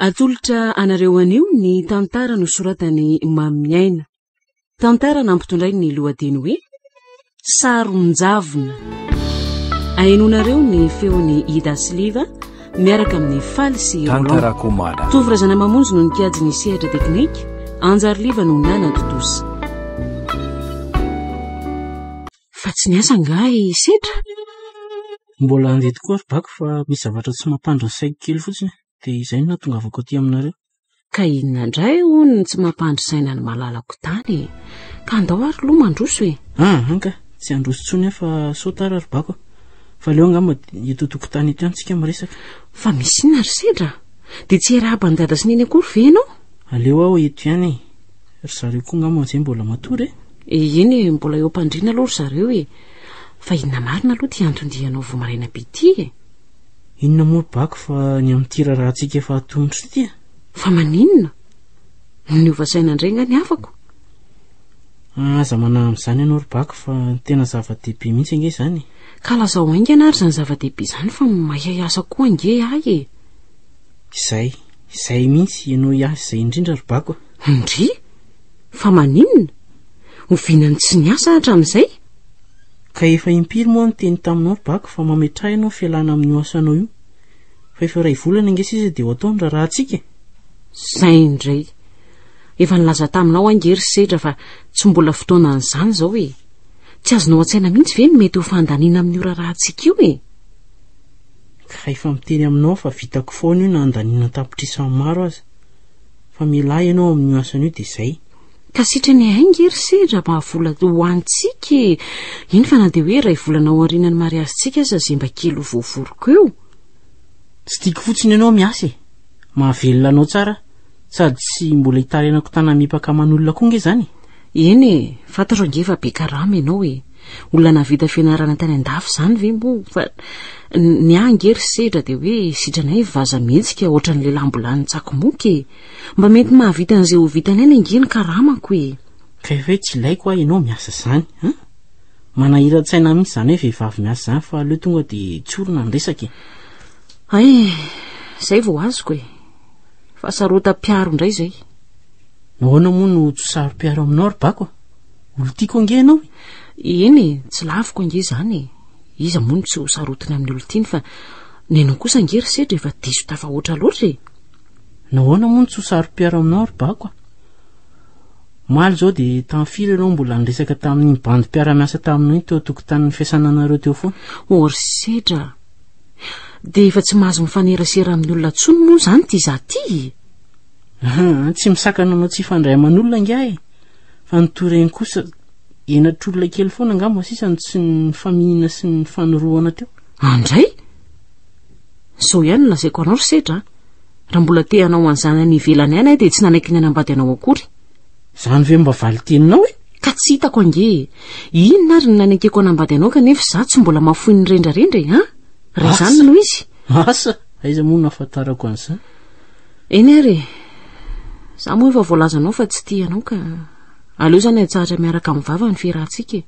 Atolotra anareo anio ny tantara nosoratany Mamiaina. Tantara nampitondray ny lohateny hoe Saron-javona. Ainoanareo ny feony Ida Siliva miaraka amin'ny Faly sy Tantara Komana. Tovrazana mamonjy no nikajy ny sehatra teknika, Anjary Liva no Nana Totosa. Fa tsy niasa angahy setra. Mbola andeha tokoa ary bako fa misy zavatra tsy mampandro ny saiko kely fotsiny. Dia izay no nahatongavako aty aminareo. Ka inona indray hono tsy mampandro saina ny malalako tany. Ka andao ary loha mandroso e. Anka, tsy androso tsony fa sotara ary bako. Fa leo angamba eto tokotany eto antsika miresaka. Fa misy inona ry sedra? Dia tsy eraban dada sy neny akory ve ianao? Aleo aho eto ihany e. Ry zareo koa angamba izay mbola matory e. Iny mbola eo ampandriana aloha ry zareo e. Fa inona marina aloha ty antondianao vomarina be ty e. Inona moa bako fa ny amin'ny rahantsika efa atomotra ty. Fa maninona? Ny ovasaina indray nga ny afako. Aza manahy amin'izany ianao ry bako fa tena zava-dehibe mihitsy ange izany. Ka lazao aingana ary izany zava-dehibe izany fa mahay asa koa ange ahy e. Izay mihitsy ianao hiasa izay indrindra ry bako. Indri? Fa maninona? Ovinany tsy niasa hatramin'izay? Ka efa impiry moa ny teny taminao ry bako fa mametraha ianao fialana amin'ny asanao io. Fa efa iray volana ange sisa dia ho ataony rahantsika. Zay indray. Efa nilaza taminao angery sedra fa tsy mbola fotoana an'izany izao e. Tsy azonao an-tsaina mihitsy ve ny mety ho fandaniana amin'ny ora rahantsika io e. Ka efa miteny aminao fa vitako foana io na andaniana tapitrisa maro aza. Fa mialahy ianao amin'ny asana io dia izay. Ka sitra ny aingery sedra mahavola ho antsika e. Iny fa na dia hoe iray volana ao aorianany mariazintsika aza izay mba kely ho voavoroko eo. Tsy tiako fotsiny ianao miasa e. Mahavelona anao tsara. Sady tsy mbola hitarenako tanamipaka aman'olona koa nge izany. Eny e, fantatro ange fa be karama ianao e. Olona navita fianarana tany an-dafy izany ve moa fa ny angery sedra dia hoe sitranay vaza mihetsika ohatran'ny lehilahy mbola nitsakomoky e. Mba mety mahavita an'izay ho vitanay ny angeny karamako e. Ka efa hoe tsy ilaiko aho ianao miasa izany. Manahira-tsaina mihitsy izany hoe vehivavy miasa izany fa aleo tonga dia tsy olona nresaka e. Ay, izay vao azoko e. Fa sarota-piaro indray izay. Nahoana moa no tsy saro-piaro aminao ry bako? Olo tiako ange ianao e. Eny, tsy laviko ange izany e. Iza moa no tsy ho sarotiny amin'ny olo tiany fa ny anao kosa angery sedra efa diso tafahoatra loatra e. Nahoana moa no tsy ho saro-piaro aminao ry bako? Maly zao dia tamin'ny firy ianao mbola niresaka tamin'ny bandim-piara-miasa taminao iny teo tokotanin'ny fiasananareo teo foana. Ry sedra. Dia efa tsy mahazo mifanerasera amin'ny olona tsony moa izany ty izaho ty. Tsy misakana anao tsy fandray aman'olona angahy. Fa nitoreny kosa enatr'olona kely foana angamba sisa sy ny faminina sy ny fanoroana teo. Andray? Zao ihany lazaiko anao ry sedra. Raha mbola te hanao an'izany any ivelany ihany dia tsy nanaiky ny hanambady anao akory. Izany ve mba valy teninao e? Ka tsy hitako ange. Inona ary ny nanaikeko hanambady anao kanefa izaho tsy mbola mahafoy ny rendrarendra e. Raha izany no izy. Asa, aiza moa nahafantarako an'izany. Eny ary. Izaho moa efa voalaza anao fa tsy tianao ka aleo izany atsahatra miaraka amin'ny vava ny fiarahantsika e.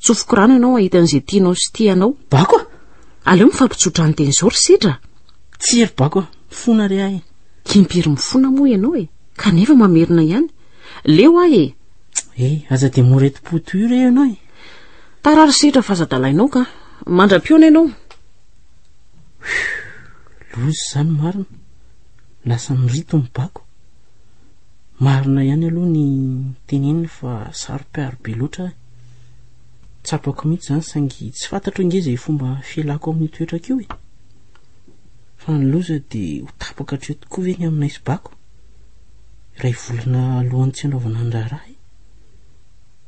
Tsofoko rano ianao ahita an'izay tianao sy tianao. Bako? Aleo mifampitsotra ny teny izao ry sedra. Tsy ery bako, mifona ry ahy. Kimpiry mifona moa ianao e. Kanefa mamerina ihany. Leo ahy e. Aza dia moretim-poto io re ianao e. Tarary sedra fazadalainao ka mandram-piona ianao. Lozy izany marina. Lasa mirito ny bako. Marina ihany aloha ny teneniny fa saro-piaro be loatra. Tsapako mihitsy izany saingy tsy fantatro ange izay fomba fialako amin'ny toetrako io e. Fa ny loza dia ho tapaka hatreo tokoa ve ny aminay sy bako? Iray volana alohan'ny tsy hanaovana ny raharaha e.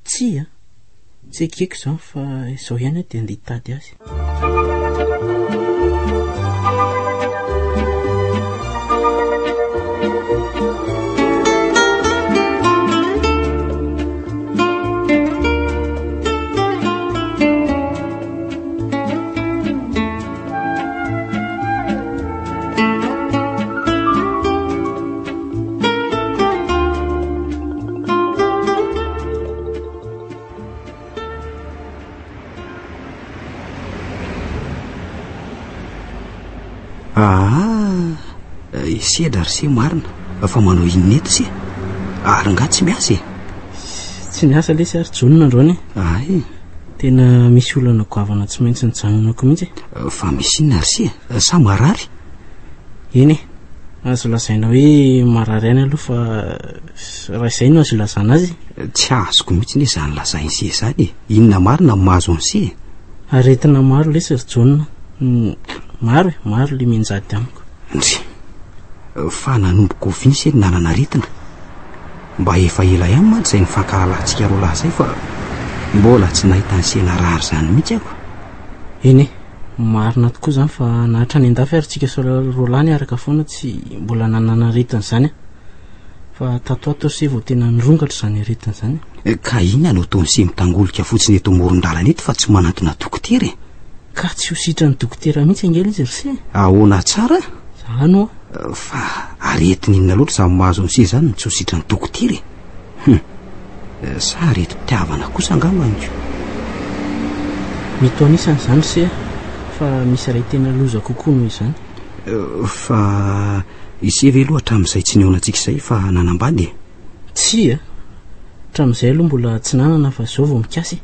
Tsy ekeko izany fa izao ihany dia andeha hitady azy. Sedra ry se marina fa manao inona eto se ary nga tsy miasa tsy miasa le sy ary jonona androany ay tena misy olana goavana tsy maintsy nyjanonako mihitsy fa misy inona ry se sa marary eny azo lazaina hoe marary any aloha fa raha izay no azo lazana azy tsy azoko mihitsy ny zany lazainy se zany inona marina mahazo ny se aretina maro le sy ry jonona maro le menjady amiko fa nanomboko vinsy ny nanana aretina mba efa ela ihany mantsy izay nifankahalatsika roa lazay fa mbola tsy nahita ny sena rary zany mihitsy ako eny marina tokoa zany fa nahatra ny andafy ary tsika roa lahy araka foana tsy mbola nanana aretina zany fa tatoato se vao tena nirongatra zany aretina zany ka iny anao taony se mitangolika fotsiny eto moron-dalana eto fa tsy manantona dokotera ka tsy ho sitra ny dokotera mihitsy angela izy ry se ahoana tsara zano fa aretina inona loatra zany mahazo ny se zany tsy ho sitra ny dokotera sa arety mpitiavana kosa angamaniko mito anisany zany se fa misy ray tena loza kokoa noho izany fa iseve aloha hatramin'izay tsy neonantsika izay fa nanambady tsy hatramin'izay aloha mbola tsy nanana fa zao vao mikasy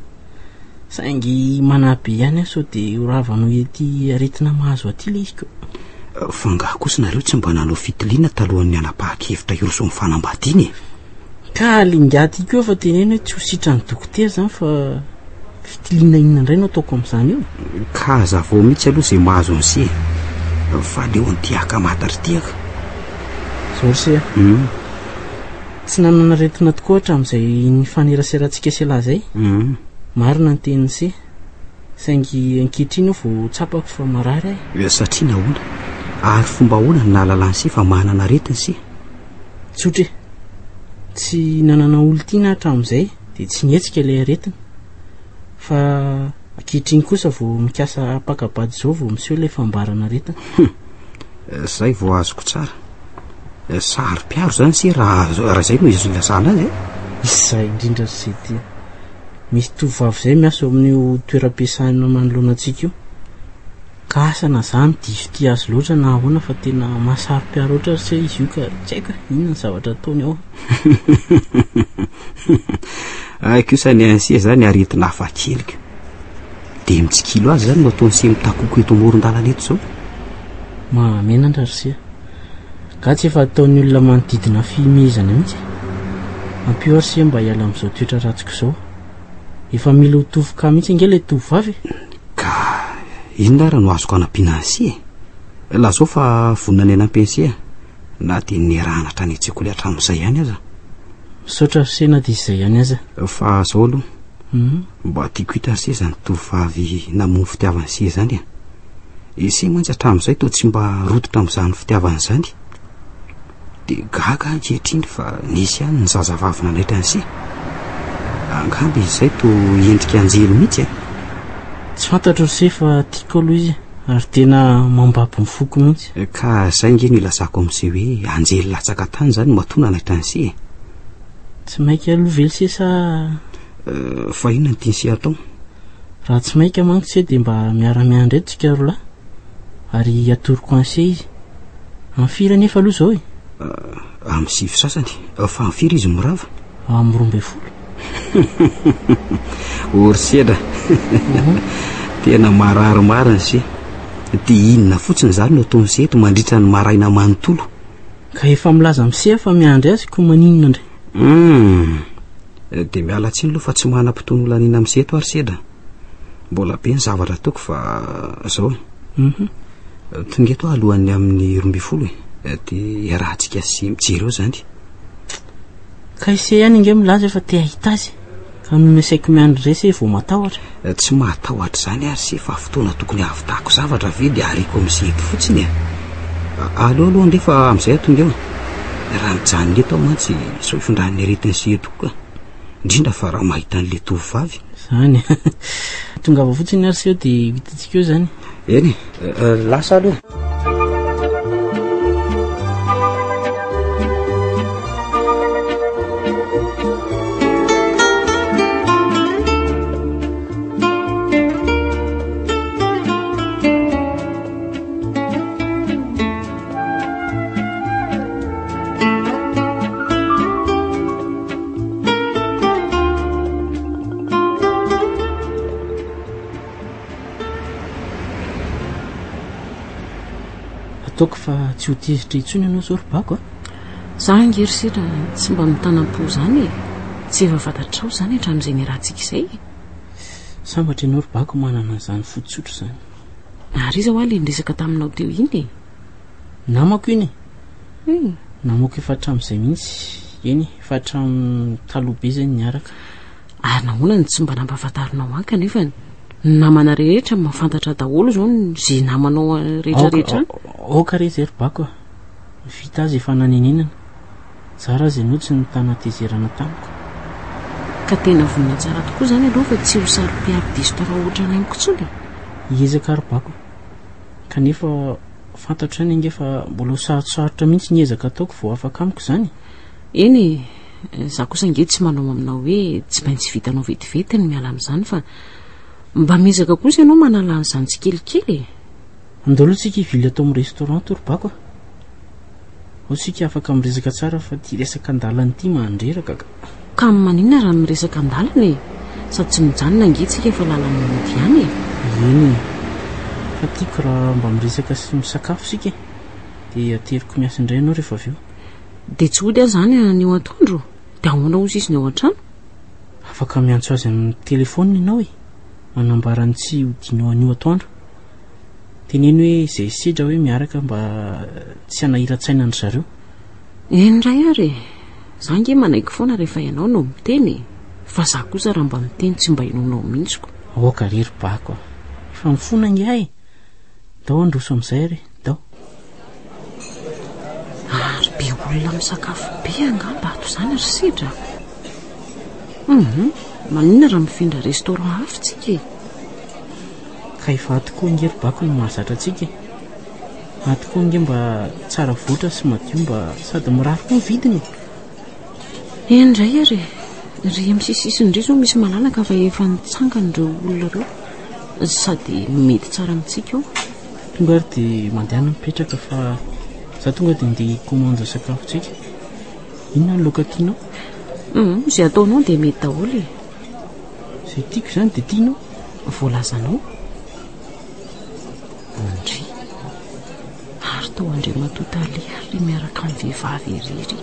saingy manabe ihany aho sao dia horavano ety aretina mahazo aty le izy ko fa ngah kosa nareo tsy mba nanao fitiliana talohan'ny anapahakevitra iroso amin'ny fanambadiany ka lingaty koa fa tenena hoe tsy ho sitra ny dokotera zany fa fitiliana inona indray no ataoko amin'izany io ka zavo mihitsy aloha izay mahazo ny se fa leo ny tiaka matatra tiaka zao ry se tsy nanana aretina tokoa hatramin'izay ny faneraseratsika sela zay marina ny teniny se saingy ankehitriny io vao tsapako fa marary satria nahoana ary fomba ahoana ny nahalalany se fa manana aretina se tsotra tsy nanana olo-tiana hatramin'izay dia tsy nietsika ilay aretina fa ankehitriny kosa vao mikasa pakabady zao vao miseho ilay fambarana aretina zay vao azoko tsara sary mpiaro zany se raha zay no izy lasana azy izay indrindra ry zay tia misy tovavy zay miasa amin'io toeram-piasana manoloana antsika io ka asana zany diso-tia azy loatra na ahoana fa tena mahasary mpiaro oatra ry se izy io ka tsy haiko inona ny zavatra ataony ao aiko sa ny ansia zany aretina hafa keliko dia mitsikilo azy zany no ataony se mitakoko eto moron-dalana eto zao mahamenandra ry se ka tsy efa ataon'ny olona manodidina fihimezana mihitsy ampio ary se mba hiala amin'izao toetra ratsiko izao efa mila hotovoka mihitsy ange ilay tovavy ka inona raha no azoko anampiana anse lazao fa vonina ny anam-pense na dia nirahana hatrany antseko le hatramin'izay ihany aza misaotra ry se na dia izay ihany aza fa zao aloha mba tiako hita ry se zany tovavy namono fitiavany se zany ise mantsy hatramin'izay to tsy mba rototra amin'izany fitiavany zany dia gaga ankehitriny fa nisy ihany ny zazavavy nanaitra anse angamby izay to endrika anjely mihitsy tsy fantatro ry se fa tiako aloha izy ary tena mambabo ny foko mihitsy ka zay nge no ilazako amin'izay hoe anjely latsaka tany zany matona nanaitra anse tsy mainka aloha vely se sa fa inona ny tiany se atao raha tsy mainka manko se dia mba miara-miandry eto tsika roa lahy ary atoroko anse izy am'firy nefa aloha zao amin'ny sivy sasany fa am'firy izy mirava amin'ny 12 ory sedra tena mararomariny se dia inona fotsiny zany no ataony se eto mandritra ny maraina manontolo ka efa milaza miseha fa miandry azy ko maninona indray dia miala tsiny aloha fa tsy manam-potoana olanina amin'ny seto ary sedra mbola be ny zavatra ataoko fa zao tonga eto alohan'ny amin'ny 12 dia rahantsika sy mijery eo zany ka ise ihany inge milaza efa te ahita azy ka noho nasaiko miandry ray se vao matahotra tsy matahotra zany ary se fa fotoana tokony ahavitako zavatra ve dia ariko amin'izay eto fotsiny aloha ndefa amin'izay tonga eo raha mijanony eto ao mantsy sao ifindran'ny aretiny se eto koa indrindra fa raha mahita an'le tovavy zany tonga ava fotsiny ary se eo dia hitantsika eo zany eny lasa aloha fa tsy ho tezitra intsony ianao zao Ribako a. Za ngery sira tsy mba mitanam-po zany e, tsy efa fantatrao zany hatramin'izay ny rahantsika izay. Sambatra ianao Ribako manana an'izany fototsotro zany. Ary iza ho aly niresaka taminao teo iny e? Namako iny namako efa hatramin'izay mihitsy. Eny efa hatramin'ny taloha be zany niaraka. Ary nahoana ny tsy mba nampahafantarinao anka nefa namana rehetra mahafantatra daholo zao zay namanao rehetrarehetra. Aoka re zay Ribako a, vita azy efa nanenenana. Zara azy ianao tsy nitana tezerana tamiko. Ka tena vonina tsara tokoa zany aloha fa tsy ho saro-piaro-diso raha ohatra anamiko tsony. Hiezaka Ribako, kanefa fantatro any ange fa mbola ho sarosarotra mihitsy ny ezaka ataoko vao afaka amiko zany. Eny za kosa nge tsy manao aminao hoe tsy maintsy vitanao vetivety ny miala amin'izany fa mba mezaka kosa ianao manala an'izany tsikelikely. Andao aloha tsika hivily atao amin'ny restaurant to Ribako a. Ao sika afaka miresaka tsara fa ty resaka andalana ity mandreraka ka maninona raha miresaka andalana e, sady tsy mijanona nge tsika efa lalana mody ihany e. Eny fa tiako raha mba miresaka sy misakafo sika dia ateriko miasa indray ianao rehefa avy eo. Dia tsy hody aho zany anio atoandro, dia ahoana ozy izy ny ao an-trano? Afaka miantso azy amin'ny telefona ianao e, manambara ny tsy hodianao anio atoandro. Teneno hoe izay sedra hoe miaraka mba tsy hanahiran-tsaina ny zareo. Eny ray ary za nge manaiky foana rehefa ianao no miteny, fa za kosa raha mba miteny tsy mba inonao mihitsiko. Aoka re Ribako a, efa mifona nge ahy. Dao androso amin'izay re, dao. Ary be olona misakafo be angamba ato zany ry sedra. Maninona raha mifindra restaurant hafa tsika e? Ka efa atoko nge Ribako no mahazatra atsika. Atoko nge mba tsara voatra sy madio mba sady mirary koa ny vidiny. Eny ndray ary ry misisisindry zao misy malalaka fa efa nitsangan'ireo olona reo sady mety tsara amintsika eo. Tonga ary dia mandehana mipetraka fa za tonga dia ndeha komanda sakafo tsika. Inona ny laoka tianao? Izay ataonao dia mety daholo e. Izay tiako zany dia tianao. Voalazanao andry ary tao andray matotale ary miaraka amin'ny vehivavy erery.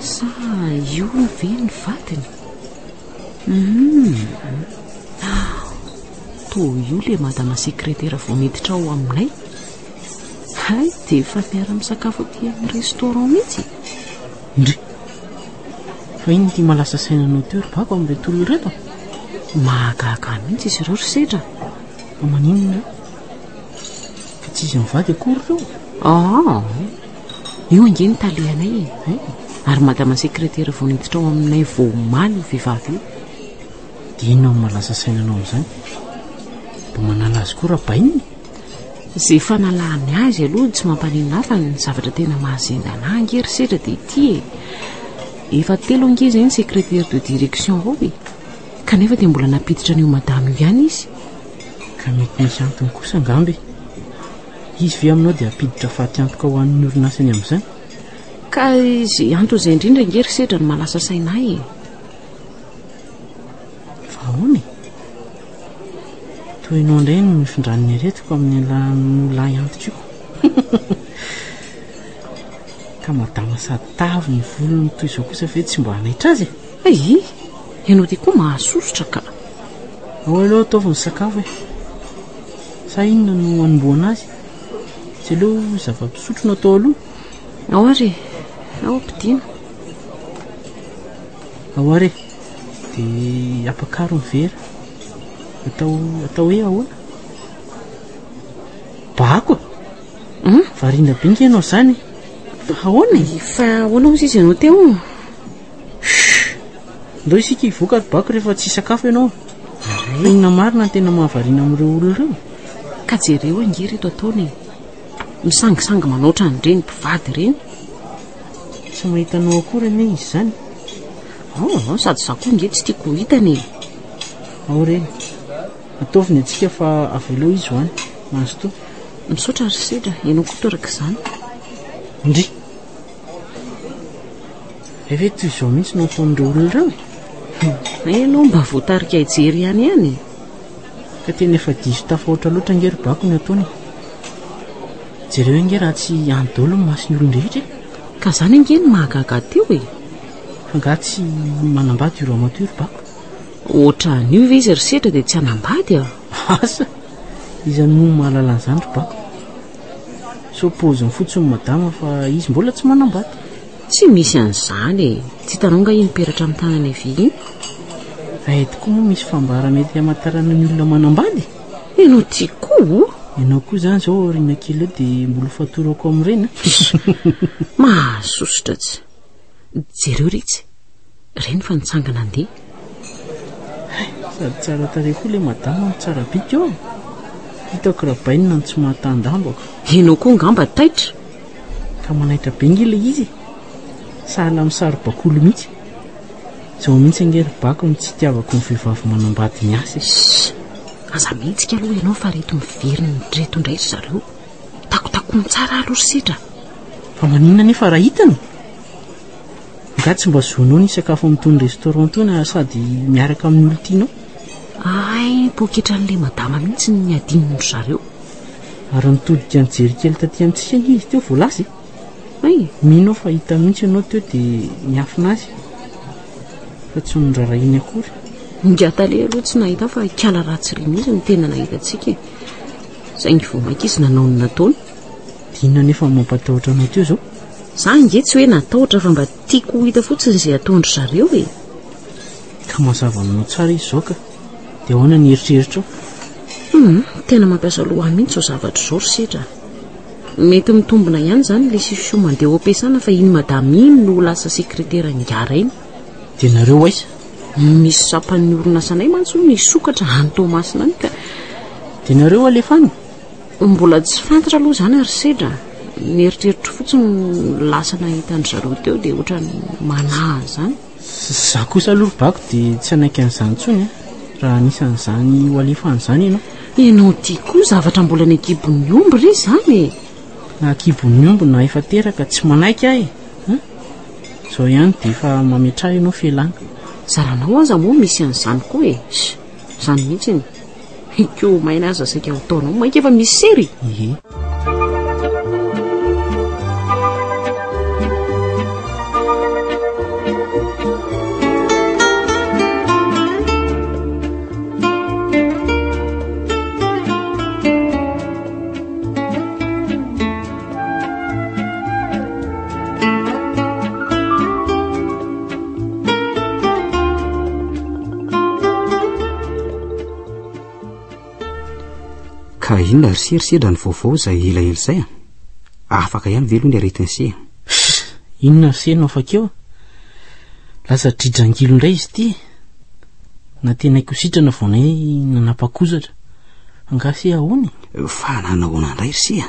Sa io ve ny vatiny? Toa io le madama sekretera vao miditra ao aminay. Hay dia efa miara-misakafo aty amin'ny restaurant mihitsy. Ndry fa iny ty malasa sainanao teo Ribako amin'ilay tolo reto. Mahagaga mihitsy izy ireo ry sedra. Fa maninona fa tsy izy mivady akory reo. Io ange ny talehanay e. Ary madama sekretera vao niditra ao aminay vao maly io vehivavy io. Dia inona no malasa sainanao amin'izany? Mba manala azy koa raha baininy. Izay fanalahany azy aloha tsy mampaninona fa ny zavatra tena mahazenda anahy nge ry sedra dia ity e. Efa telo ange izay ny secrétaire de direction ao e, kanefa dia mbola napiditra an'io madama io ihany izy. Ka mety misy antony kosa angamby. Izy ve aminao dia apiditra faty antoka ho an'ny orinasany amin'izany? Ka izay antony izay indrindra nge ry sedra ny malasa sainay e. Fa ahoana e? Toa ianao indray no mifindran'ny aretiko amin'ny lahy antoko io. Ka madama sady tavy ny volony toy izao kosa ve tsy mba hanaitra azy? Ianao dia koa mahasosotra ka. Ao aloha ataovy ny sakafo e. Sa inona no anomboana azy? Tsy aleo zava-pisotro no atao aloha. Ao ary, ao ampidiana. Ao ary, dia apakaro ny vera. Atao hoe ahoana? Bako? Variana be nge ianao zany. Ahoana? Fa ahoana ozy izy ianao teo? Ndao isika hivoaka Ribako rehefa tsy sakafo ianao. Inona marina tena mahavariana amin'ireo olona ireo? Ka jereo ange reto ataony. Misangisangy manoatra an'ireny mpivady ireny. Tsy mahitanao akory anie izy zany. Sady za koa nge tsy tiako hitany. Ao reny. Ataovy ny atsika fa avy aloha izy hoany. Mahazo toa. Misaotra ry sedra, ianao koa toraka izany. Ndry. Efa toy izao mihitsy no ataon'ireo olona ireo. Ianao mba voatarika hijery ihany. Ka tena efa diso tafahoatra loatra nge Ribako ny ataony. jereo inge raha tsy andolo ny masiny olon-drehetra ka zany ange ny mahagaga teo e. fa nga tsy manambady io ramatory bako ohatra an'io ve izy ry sehatra dia tsy hanambady a? asa izany no mahalala an'izany ry bako sopoziny fotsiny madama fa izy mbola tsy manambady. Tsy misy an'izany e. Tsy hitanao nga iny peratra amin'ny tanany avy iny? Tokoa moa misy fambara mety hamantarana ny olona manambady. Ianao tia koa? Ianao koa zany zao rina kely eo dia mbola fatorako amin'ireny. Mahasosotra tsy. Jereo ritsy. Reny fa nitsangana andeha. Sady tsara tarehy koa ilay madama ny tsara bika eo. Hitako rabainina ny tsy mahatandambako. Ianao koa ngamba taitra. Ka manaitra be nge ilay izy. Sahala amin'ny saro-bakolo mihitsy. Zao mihitsy angery bako ny tsy tiavako ny vehivavy manambady ny asa. Aza mihitsika aloha ianao fa reto miveriny reto indray ry zareo. Takotakoiny tsara aloha ry sehatra. Fa maninona nefa raha hitany? Nga tsy mba zonao ny sakafo amin'itony restaurant tony sady miaraka amin'ny olo tianao? Ay, poketra n'ilay madama mihitsy ny adininy ry zareo. Ary nitodika ny jerikely taty amintsika izy teo voalazy. Ay, minao fa hita mihitsy ianao teo dia miafina azy. Fa tsy nirarainy akory. Ngatale aloha tsy nahita fa kala ratsy ry mihitsy ny tena nahitantsika. Zay ny vomaika izy nanao ny nataony. Dina nefa mampatahotra anao teo zao. Za nge tsy hoe natahotra fa mba tiako ho hita fotsiny izay ataondry zareo e. Ka mazava aminao tsara izy zao ka. Dia ahoana ny eritreritra ao? Tena mampiasa loha mihitsy ao zavatra izao ry sehatra. Mety mitombina ihany zany ilay sisio mandeha ao am-piasana fa iny madama iny no lasa sekretera ngara iny. Dia nareo aiza? Misy sapan'ny orinasanay mantsy misokatra Antomasina any ka. Dia nareo alefany? Mbola tsy fantatra aloha zany ry sehatra. Mieritreritra fotsiny lasa nahita ny zareo teo dia ohatra ny manahy zany. Za kosa aloha bako dia tsy anaiky an'izany intsony raha anisan'izany ho alefan'izany ianao. Ianao tia koa zavatra mbola ny akibon'ny omby ry zany e. Na akibon'ny omby na efa teraka tsy manaiky ahy. Zao ihany dia efa mametraha ianao fialana. Zaranao aza moa misy an'izany koa e. Zany mihitsy ny ikeo maina aza saika ho taonao mainka efa misy sery. Ka inona ry serisedra ny vaovao izay elaela izay afaka ihany velo ny aretiny se. Inona ry senao afakeo? Lasa dridrangilo indray izy ity. Na tena ikositrana vao nay nanapa-kozatra. Angase ahoany? Fa nanahoana indray ry se.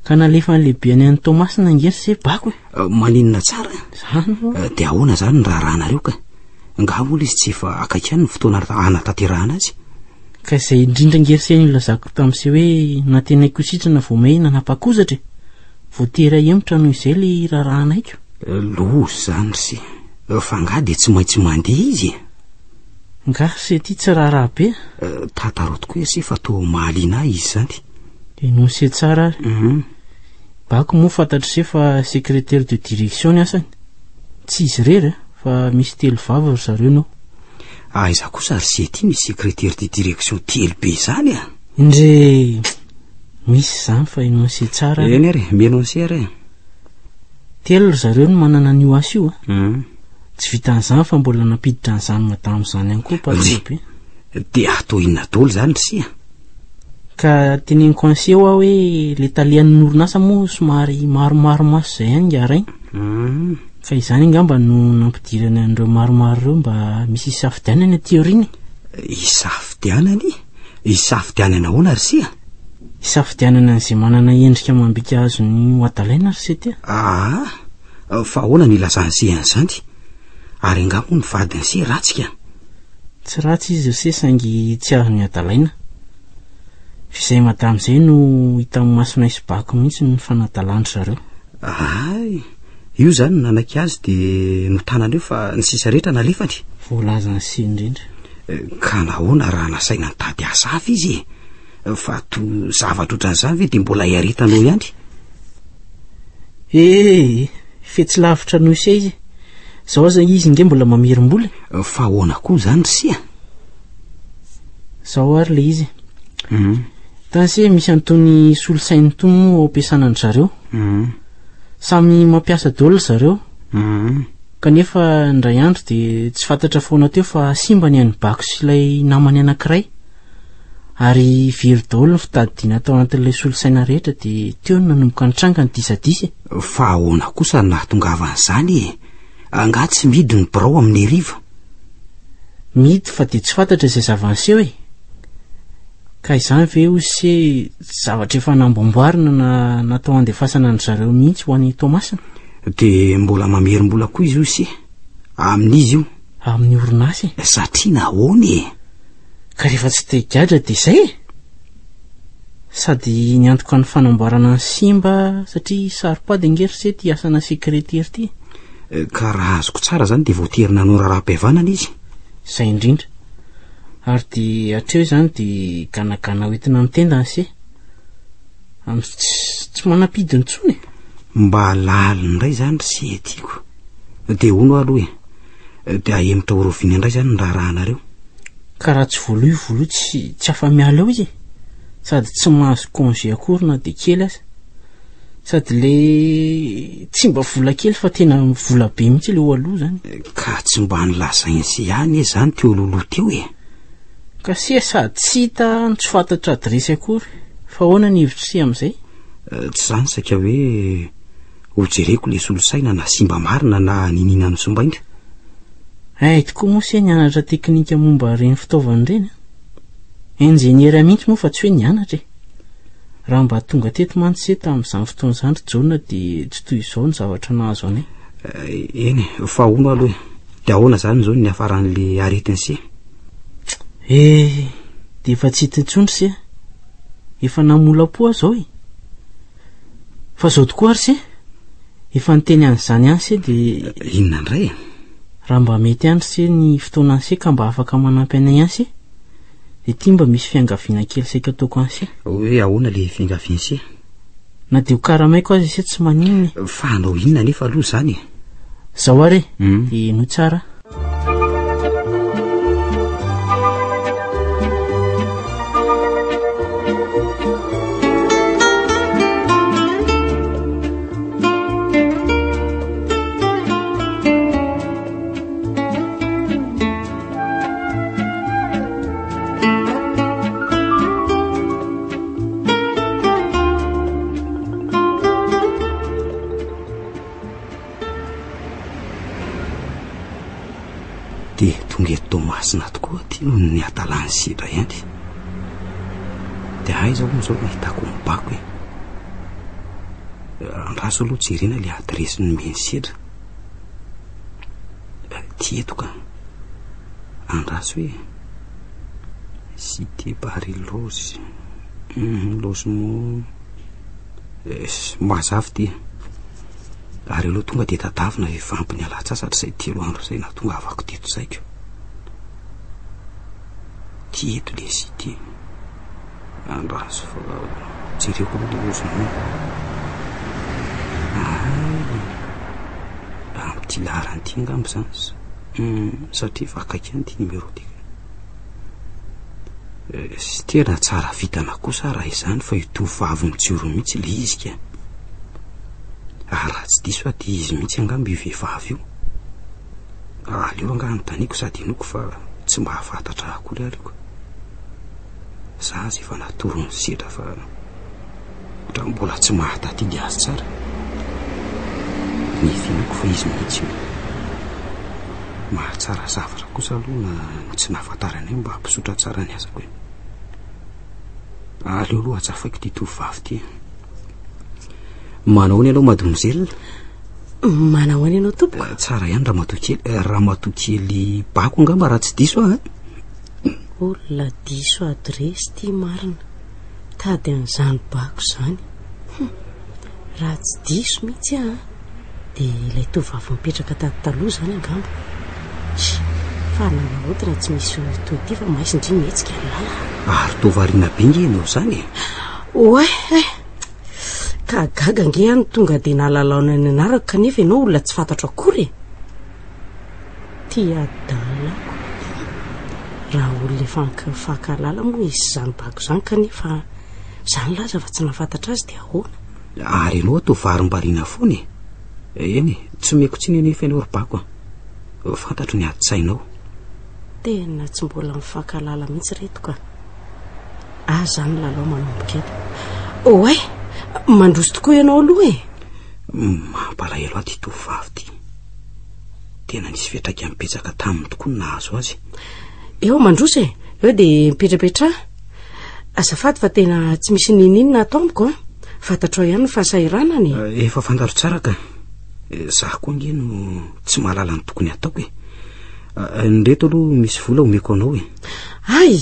Ka nalefa ny lehibe any Tomasina ngery se bako e. Maninona tsara? Zany dia ahoana zany ny raharanareo ka? Nga mola izy tsy efa akaiky ihany ny fotoana anatanterahana azy. Ka izay indrindra ngeriseny ilazako tamin'izay hoe na tena ikositrana vao may nanapa-kozatra vao tera emotra noho izay ilay rarahanaiko. Lozy zany ry se. Fa nga dia tsy maintsy mandeha izy. Nga se ty tsy raharaha be. Tatarotiko hoe se fa to mahaliana izy zany. Dia noho se tsara ary. Bako moa fantatra se fa secrétaire de direction ny asany. Tsy izy rery fa misy telo vava ry zareo nao. Aiza kosa ry se ty misy secrétaire de direction telo be zany a. Indre misy zany fa enonse tsara. Eny ary menonse ary. Telo ry zareo no manana an'io asa io Tsy vitan'izany fa mbola nampiditra an'izany madamo zany ihany koa patolobe. Dia atao inona daholo zany ry se. Ka teneniko an'se aho hoe le talian'ny orinasa moa somary maromaro maso zay ihany ngarainy. Fa izany ngamba no nampidirany an'ireo maromaro ireo mba misy isafidianana aty aoriana. Isafidianany? Isafidianana ahoana ry se? Isafidianana an'izay manana endrika mambika azo ny ho adalaina ry se tia. Fa ahoana ny ilazan'se an'izany? Ary nga moa ny vadiny se ratsika. Tsy ratsy izy ry se saingy tsy azo ny adalaina. Fizay madamo izay no hita amin'ny masonay sy bako mihitsy ny fanadalandry zareo. Io zany nanaky azy dia no tanan'io fa ny sisa rehetra nalefany. Voalaza ny se indrindra. Ka nahoana raha nasaina ny tady asa hafa izy fa to zavatra ohatran'izany ve dia mbola iaritanao ihany? Fetsy lavitra no ise izy zao aza izy nge mbola mamerim-bola. Fa ahoana koa zany sia? Zao ary le izy tanse misy antony solosainy tono ao ampiasana ny zareo. Samy mampiasa daola zareo. Kanefa ndray andro dia tsy fantatra foana teo fa simba ny any bako sy ilay namany anankiray, ary very daola ny fitadidiana tao anatin'ilay solosaina rehetra dia teo no nanomboka nitranga ny disadisy. Fa ahoana kosa nahatongavan'izany? Angaha tsy midy ny birao amin'ny hariva? Midy fa dia tsy fantatra izay zavanseho e. Ka izany ve ose zavatra efa namboamboarina natao andefasana ny zareo mihitsy ho an'ny Tomasina? Dia mbola mamerim-bola koa izy io si amin'izy io? Amin'ny orinasy. Satria nahoana e? Ka rehefa tsy te gadra dia izay e. Sady niantoka ny fanamboarana ny simba satria saripady angerisety asana sekretera ty. Ka raha azoko tsara zany dia voaterina hanao raharaham-pihavanana izy. Izay indrindra. Ary dia hatreo izany dia ganagana hoentina mitendany se. Tsy manapidiny intsony. Mba laliny indray zany sy etiako. Dia hono aloha e. Dia ahemotra oroviana indray zany ny raharahanareo. Ka raha tsy voaloha tsy afa-miala eo izy. Sady tsy mahazo congé akory na dia kely aza. Sady le tsy mba vola kely fa tena vola be mihitsy le ho aloha zany. Ka tsy mba nilazainy sy ihany e zany teo loloha teo e. Ka sia sady tsy hita ny tsy fantatra adresy akory. Fa ahoana ny hevitra sy amin'izay? Tsy zany saika hoe hojereko le solosaina na simba marina na ninina ny sombaindra. Tokoa moa se nianatra teknika momba reny fitaovana reny. Enjeniera mihitsy moa fa tsy hoe nianatra e. Raha mba tonga teto mantsy se tamin'izany fotoana izany Jona dia tsy toy izao ny zavatra nahazo anay. Eny fa hono aloha dia ahoana zany zao ny hafaran'le aretiny se? Dia efa tsy hita intsony se. Efa namola-po aho zao e. Fa zao tokoa ary se efa niteny an'izany ihany se dia inona indray e? Raha mba mety andry se ny fotoana anse ka mba afaka manampy anay ihany se dia tia mba misy fiangaviana kely saika ataoko anse. Hoe ahoana le fiangaviana se? Na dia ho karamaiko azy se tsy maninona. Fa hanao inona nefa aloha zany e? Zao ary dia no tsara. Dia tonga eto Tomasina tokoa ty noho ny atalany sidra ihany. Dia aiza moa zao nahitako mibako e. Andraso aloha jerena le adresy ny meny sidra. Ty eto ka andraso hoe Cité Barilozy Lozimo mazavy ty. Ary aloha tonga dia tadavina vampiny alatsasatra izay 3 andro izay nahatonga avako teto zaiko. Ty eto le Cité andraso fa jereko aloha Lozimo. Amin'ity laharany ty angamba zany satria fa akaiky ihany ty numéro ty. Sy tena tsara vitana kosa raha izany fa itovavy mijoro mihitsy le izy ka. Raha tsy diso aho dia izy mihitsy angamba io vehivavy io. Aleo angaha notaniako sady inoko fa tsy mba hafantatra akory aliko. Za azy efa natoro ny sedra fa raha mbola tsy mahatadidy azy tsara. Ny finoko fa izy mihitsy io. Mahatsara zavatra kosa aloha na tsy nahafantarana eo mba hampisotra tsara ny azako e. Aleo aloha atsafaiko ty tovavy ty. Manao ny aloha mademoiselle? Manao any ianao tompoko? Tsara ihany raha matokely bako angamba raha tsy diso aho. Olona diso adresy ty marina. Tady an'izany bako izany. Raha tsy diso mihitsy dia ilay tovavy mipetraka tady taloha izany angamba. fananaodina tsy misy toty fa maisindry mihetsika lala ary tovariana be nge ianao zany oe ka gaga nge any tonga dia nalalaona ny anarako kanefa ianao olona tsy fantatro akory tiadalako raha olona efakalala moa izy zany bako zany kanefa zany laza fa tsy nafantatra azy dia ahoana ary ianao tovarim-bariana foana eny tsy meko tsy nenefa ianao ry-bako fantatro ny adi-tsainao tena tsy mbola mifankalala mihitsy reto ka zany lalao manomboka eto oe mandroso tokoa ianao aloha mampalahelo aty tovavy ty tena nisy fiatraika mipetsaka taminy tokoa ny nahazo azy eo mandroso eo dia mipetrapetra azafady fa tena tsy misy ninina ataomiko fantatrao ihany ny fahasahiranany efa fantaro tsara ka zaho koa nge no tsy mahalala ny tokony ataoko nreto aloha misy vola omeko anao ay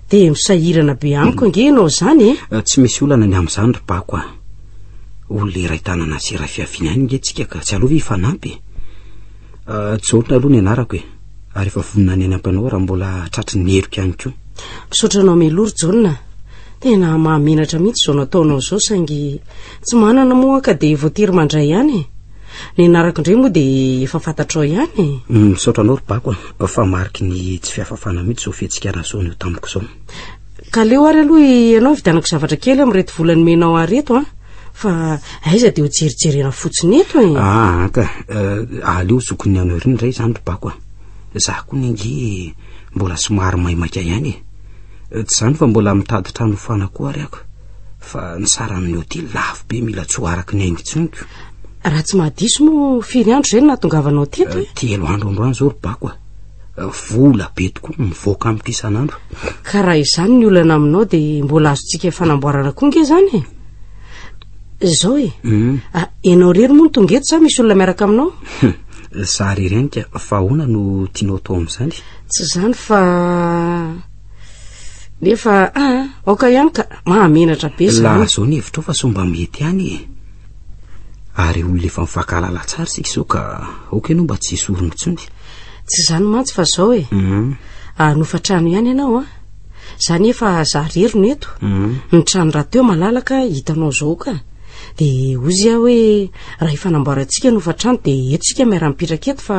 dia misahirana be amiko nge ianao zany tsy misy olana ny amin'izany ry-bako olona iray tanana sera fiaviana any nge tsika ka tsy alova ifanampy jaolina aloha ny anarako ary efa vonina ny any ampanao raha mbola tratry ny heroka ihany koa misaotranao melory jaolina tena mahamenatra mihitsy zao nataonao zao saingy tsy manana moa ka dia voatery mandray ihany ny anarako indray moa dia efa fantatrao ihany misaotranao ry-bako fa mariky ny tsy fiafafana mihitsy zao fihetsikana zao ny eo tamiko zao ka leo ary aloha ianao vidanako zavatra kely amin'reto volany menao areto fa aiza dia ho jerijerena fotsiny eto ka aleo zokony anao ireny ray zany ry-bako zaho koa nge mbola somary maimaika ihany tsy zany fa mbola mitady trano fana koa ary ako fa ny saran'ny hotely lafo be mila tsy ho araky ny aingotsoniko raha tsy mahadiso moa firy andro zay nahatongavanao teto 3 andro androany zao ry-bako vola be tokoa mivoaka amiko isan'andro ka raha izany ny olana aminao dia mbola azontsika fanamboarana koa nge zany zao ianao rery moa ny tonga eto sa misy olona miaraka aminao za rerenika fa ahoana no tianao atao amin'izany tsy zany fa nefa aoka ihany ka mahamenatra be laha zao ny hevitra ao fa somba mety ihany ary olona efa mifankalala tsara sika izao ka oka ianao mba tsy hisy orona intsony tsy zany mantsy fa zao nofa trano ihany ianao zany efa za rery no eto ny trano raha teo malalaka hitanao zao ka dia ozy aho hoe raha ifanamboarantsika nofa trano dia etsika miara-mipetraka eto fa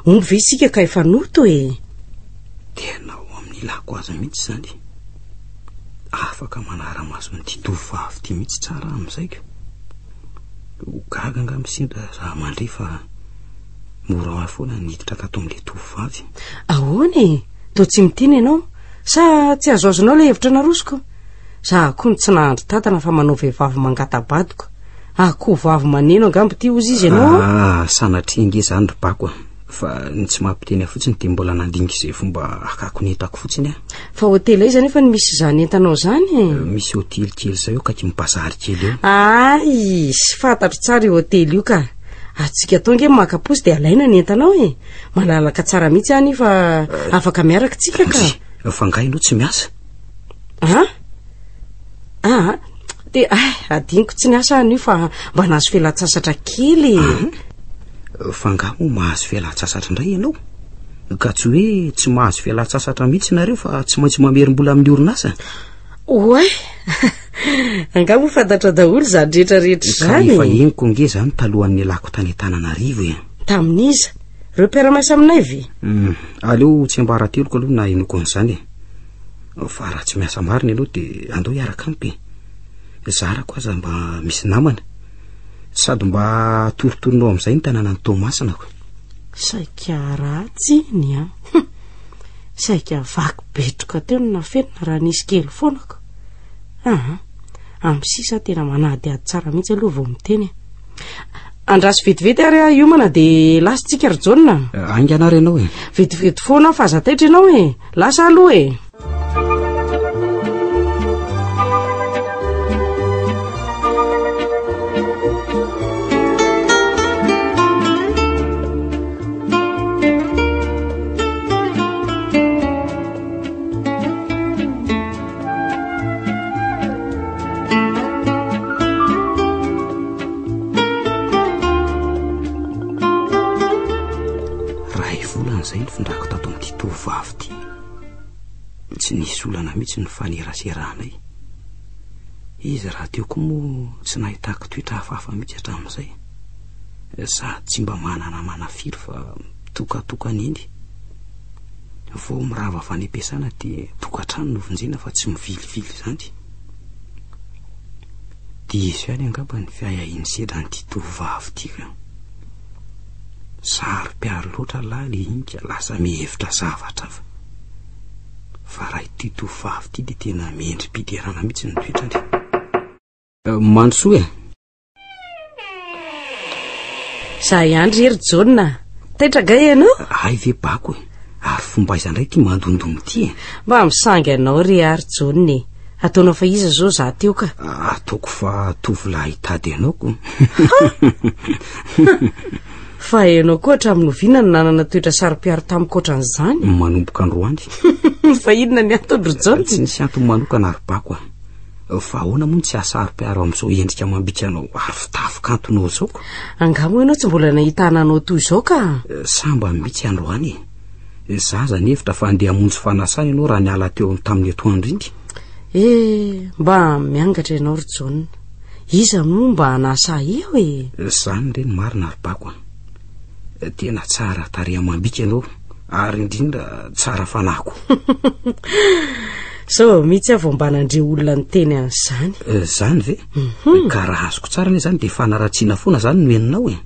omby ve isika ka efa noto tena ao amin'ny ilako aza mihitsy zany afaka manara-maso nyty tovavy ty mihitsy tsara amin'izayko gaga nga misindra raha mandray fa mora ao foana niditra tato amin'le tovavy ahoana toa tsy mitiny ianao sa tsy azoazonao ilay hevitra narosiko za koa ny tsy nahandro tantana fa manao vehivavy mangatabadiko akoho vavy maneno angambo ty ozy izy ianao sanatringe zany ry-bako fa ny tsy mampiteny fotsiny dia mbola nandinika izay fomba akako netako fotsiny fa hotely iza nefa misy zany entanao zany misy hotely kely zay eo kaky mibazary kely eo ay sy fantatro tsara io hotely io ka atsika atao nge makaposy dia alaina ny entanao malalaka tsara mihitsy any fa afaka miaraka tsika ka fa nga ianao tsy miasa dia adiniko tsy niasa an'io fa mba nahazo fialan-tsasatra kely fa nga moa mahazo fialan-tsasatra indray ianao ka tsy hoe tsy mahazo fialan-tsasatra mihitsy nareo fa tsy maintsy mamerim-bola amin'ny orinasa oe anga moa fantatra daholo zany rehetrarehetra zany fa eniko nge zany talohan'ny alako tany Antananarivo taminiza reo mpiara-miasa aminay ve aleo tsy ambarateloko aloha na enoko an'izany fa raha tsy miasa marina ianao dia andao hiaraka amiko zarako aza mba misy namana sady mba toritorinao amin'izay ny tanàna ny Tomasinako saika ratsy ny saika vaky betroka teo no nafenina raha nisy kely foanako amin'ny sisa tena manady ady tsara mihitsy aloha vao miteny andraso vetivety ary iomana dia lasatsika ry jaonina anganary ianao vetivety foana fa azataitra ianao lasa aloha ny findrako tato amin'ity tovavy ity. Tsy nisy olana mihitsy ny faneraseranay. Izy raha teo koa moa tsy nahitako toetra hafahafa mihitsy hatramin'izay. Sady tsy mba manana manafiry fa tokatokany iny. Vao mirava avy any am-piasana dia tokantrano no vonjena fa tsy mivilivily izany. Dia izy ihany angamba ny fiahiahiny sedran'ity tovavy ity ka. Saro-piaro loatra lahy le iny ka lasa mihevitra zavatra fa. Fa raha ity tovavy ity dia tena miendrim-piderana mihitsy ny toetrany. Mandrosoa e. Za ihany ry Jona. Taitra gay ianao? Ay ve bako e. Ary fomba iza indray ty mandondomy ty e. Mba misangy anao ry ary Jona. Ataonao fa iza zao za teo ka? Ataoko fa tovolahy hitady anaoko. Fa ianao koa hatramin'noviana no nanana toetra saro-piaro tamiko ohatran'izany. Manomboka androany. Fa inona ny antony ry Jona? Tsy nisy antony manokana ary bako a. Fa ahoana moa tsy ahasaro-piaro amin'izao endrika mambika anao ary fitafikantonao zao ko. Angamo ianao tsy mbola nahita ananao toy izao ka? Samba mihitsy androany e. Zaza nevitra fa andeha hamonjy fanasana ianao raha niala teo tamin'ny atoandro iny. Mba miangatra ianao ry Jona. Iza moa mba hanasa eo e. Zany reny marina ary bako a. Tena tsara tareha mambika ianao ary indrindra tsara fanako. So mihitsy avao mba nandre olona ny teny an'izany. Zany ve? Ka raha azoko tsara ne zany dia fanaratsiana foana zany no enonao e.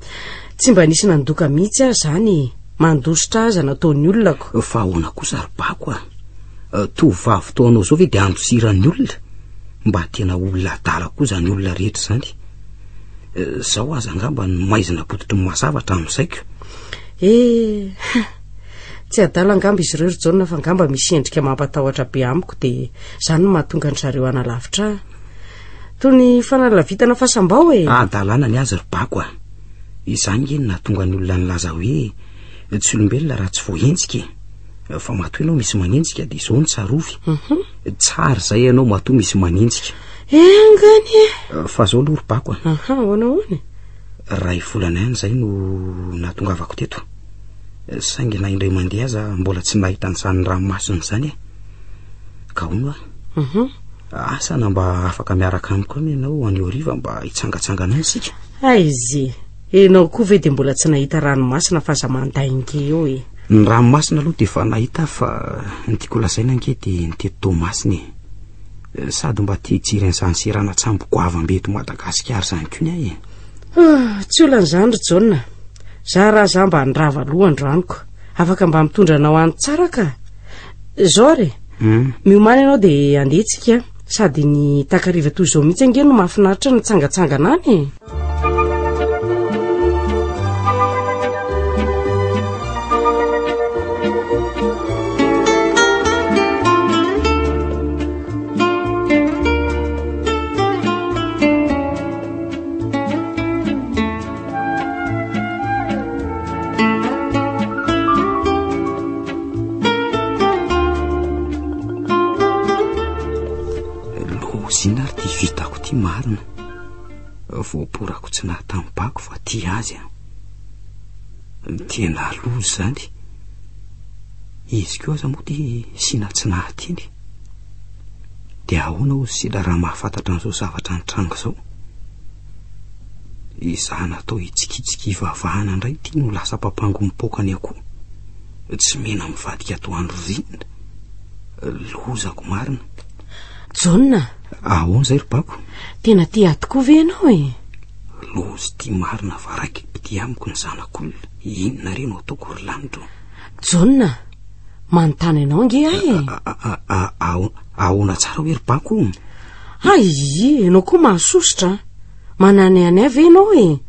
Tsy mba nisy nandoka mihitsy aho zany mandositra aza nataon'ny olonako. Fa ahoana kosa ary bako a. Tovavy fotoanao zao ve dia andosiran'ny olona? Mba tena olona adala koa zany olona rehetra zany. Zao aza angamba ny maizina pototry ny mahasavatra amin'izayko. Tsy adala angamba izy ireo ry Jona fa angamba misy endrika mampatahotra be amiko dia zany no mahatonga ny zareo analavitra. Toy ny fanalavitana fasambao e. Adalana ny azy ry bako a. Izany eny nahatonga ny olona nilaza hoe tsy olombelona raha tsy voahenjika fa matoa ianao misy manenjika dia izao ny tsarovy. Tsara zay ianao matoa misy manenjika. Engany. Fa zao aloha ry bako a. Hoana. Ray volana ihany zay no nahatongavako teto. Saingy na indray mandeha aza mbola tsy nahita an'izany ranomasina izany e. Ka hono a. Asana mba afaka miaraka amiko any ianao any Oriva mba hitsangatsangana any isika. Aizy. Enao koa ve dia mbola tsy nahita ranomasina fa za mandainge eo e. Ny ranomasina aloha dia efa nahita fa ny tiako lazaina ange dia ny teto Tomasina e. Sady mba tia hijery an'izany serana tsamboko avambe eto Madagasikara izany koa ny e. Tsy olan'izany ry Jona. Za raha za mba nirava aloha androaniko. Afaka mba mitondra anao any tsara ka. Zao re. Miomana ianao dia andehitsika. Sady ny takariva toy izao mihitsy ange no mahafinaritra ny tsangatsangana any e. Zinary ty vitako ty marina. Voaporako tsy nahatambako fa ty azy a. Tena loza zany. Izy koa aza moa ty sina tsy nahatiny. Dia ahoana ho sila raha mahafantatra an'izao zavatra nitrango zao. Izaho natao hitsikitsika ivavahana indray ty no lasa papango mipokany akoho. Tsy mena mivadika atoandro rinona. Lozako marina. Jona. Ahoana zay ry bako? Tena tia tokoa ve ianao e? Lozy ty marina fa raiky pity amiko ny zanak'olona. Inona re no ataoko ry lanitro? Jona, manontany ianao ange ahy e. Ahoana tsara hoe ry bako? Ianao koa mahasositra. Manany any avy ianao e.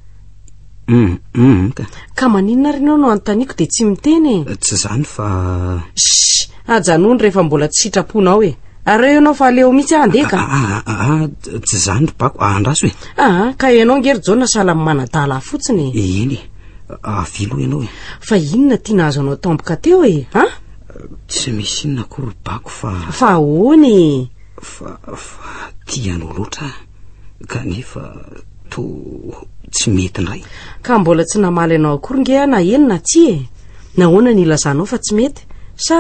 Ka maninona ry ianao no anontaniako dia tsy miteny e. Tsy zany fa... Ajanony rehefa mbola tsy sitraponao e. Ary ianao fa leo mihitsy andeka. Tsy zany ry bako, andraso e. Ka ianao angery Jona sahala manadala fotsiny. Eny avilo ianao e. Fa inona tia nahazo anao tampoka teo e? Tsy misy inona koa ry bako fa... Fa ahoany? Fa tianao loatra kanefa to tsy mety ndray. Ka mbola tsy namaly anao akory nge na enina tsy e? nahoana ny ilazanao fa tsy mety sa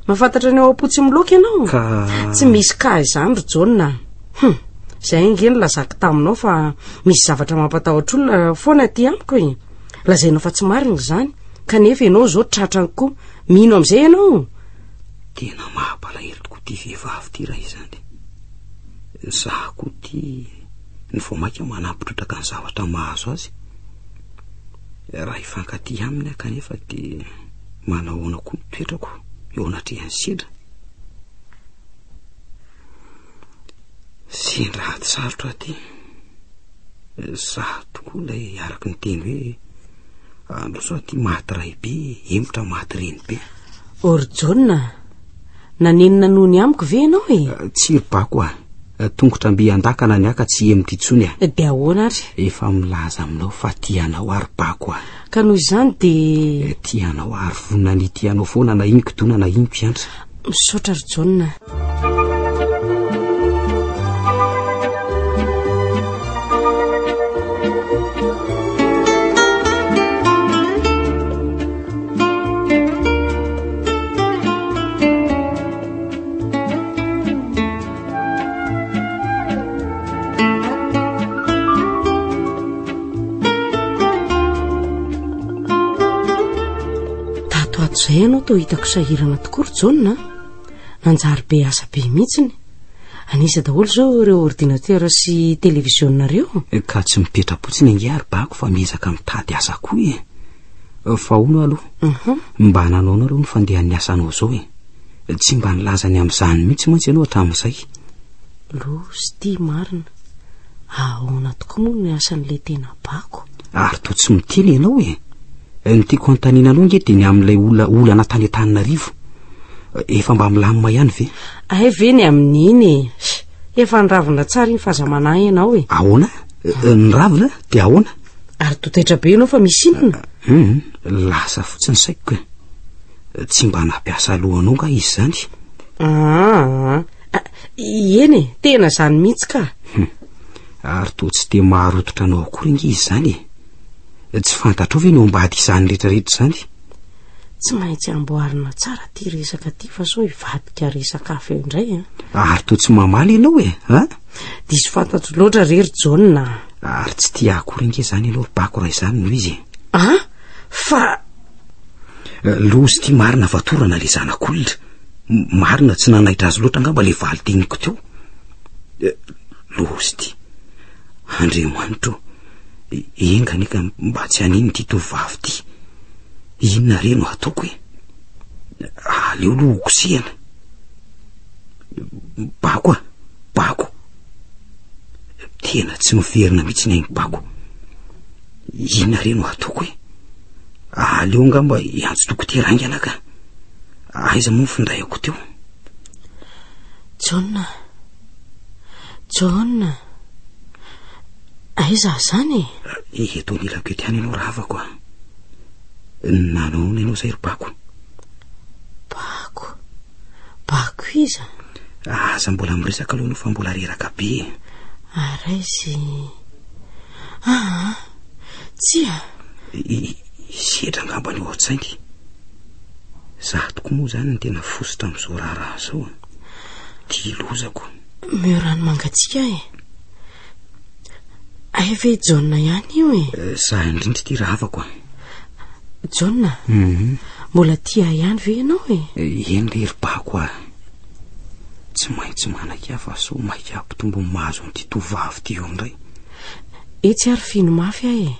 mahafantatra ny ao apotsy miloaka ianao tsy misy ka izany ry John. Zay inge nylazako taminao fa misy zavatra mampatahotra olona foana aty amiko e. Lazainao fa tsy marina izany kanefa ianao zao tratrany koa. Mino amin'izay ianao? Tena mahampalahelo tokoa ty vehivavy ty raha izany. Zaho koa ty ny voamaika manampitrotraka ny zavatra mahazo azy. Raha ifankaty aminy kanefa ty manahoana koa toetrako eo anatrehany sedra. Sindraty sarotra ty. Zaho tokoa lay araky ny teny hoe andro sao ty maty ray be emotra maty reny be. Or John, nanenina noho ny amiko ve ianao e? Tsy ribako tongotra mby andakana ny aka tsy emotra itsony De ahoana ary? Efa milaza aminao fa tianao ary bako Ka noho izany de tianao ary vonina ny tianao foana na iny kidona na iny mpiantra. Misaotra ry John. Zay ianao to hitako sahirana tokoa ry John. Nanjary be asa be mihitsiny. Anisa daholo zao ireo ordinateur sy televizionnareo. Ka tsy mipetra-potsiny ange ary bako fa miezaka mitady asa koa e. Fa ono aloha mba nanao nareo ny fandehan'ny asanao zao e. Tsy mba nilazany amin'izany mihitsy mantsy ianao hatramin'izay. Lo sy ty marina. Ahoana tokoa moa ny asan'le tena bako. Ary to tsy miteny ianao e. Ny tiako antanina aloha nge dia ny amin'ilay olana tany Antananarivo. Efa mba milamina ihany ve? Ay ve ny amin'iny efa niravina tsara iny fahazamana ianao e. Ahoana? Niravina? Dia ahoana? Ary totetra be ianao fa misy inona? Lasa fotsiny saiko e. Tsy mba nampiasa alohanao nga izy zany. Eny e, tena zany mihitsy ka. Ary to tsy dia maharototra anao akory nge izy zany e. Tsy fantatrao ve no ambady izany rehetrarehetra izany? Tsy maintsy amboarina tsara ty resaka ty fa sao hivadika resaka hafa indray Ary to tsy mamaly ianao e, Diso fantatro loatra rery John. Ary tsy tia akory nge zany ianao ry bako raha izany noho izy. Fa lozy ty marina vatorana le zanak'olona. Marina tsy nanaitra azy loatra angamba le valy teniko teo. Lozy ty. Andriamanitro, engany ka mba tsy haniny ty tovavy ty. Inona re no ataoko e? Aleo lo okosehana. Bako. Tena tsy miverina mihitsy ny bako. Inona re no ataoko e? Aleo ngamba iantso dokotera ka. Aiza moa findrayako teo? John. Aiza zany? Eto nilako ety any ianao ravako nanao ianao zay ry bako. Bako iza? Aza mbola miresaka aloha fa mbola reraka be. Araizy. Tsia. Sedra ngamba ny ohatsaingy. Zaho tokoa moa zany ny tena fosotra amin'izao raha zao. Ty lozako. Meo rano mangatsika e. Ay ve John ihany io e? Za indrindra ty ravako. John, mbola tia ihany ve ianao e? Eny rery bako tsy maintsy manaka fa so maika ampitombo mahazo an'ity tovavy ty eo indray. Etsy ary fino mafy e.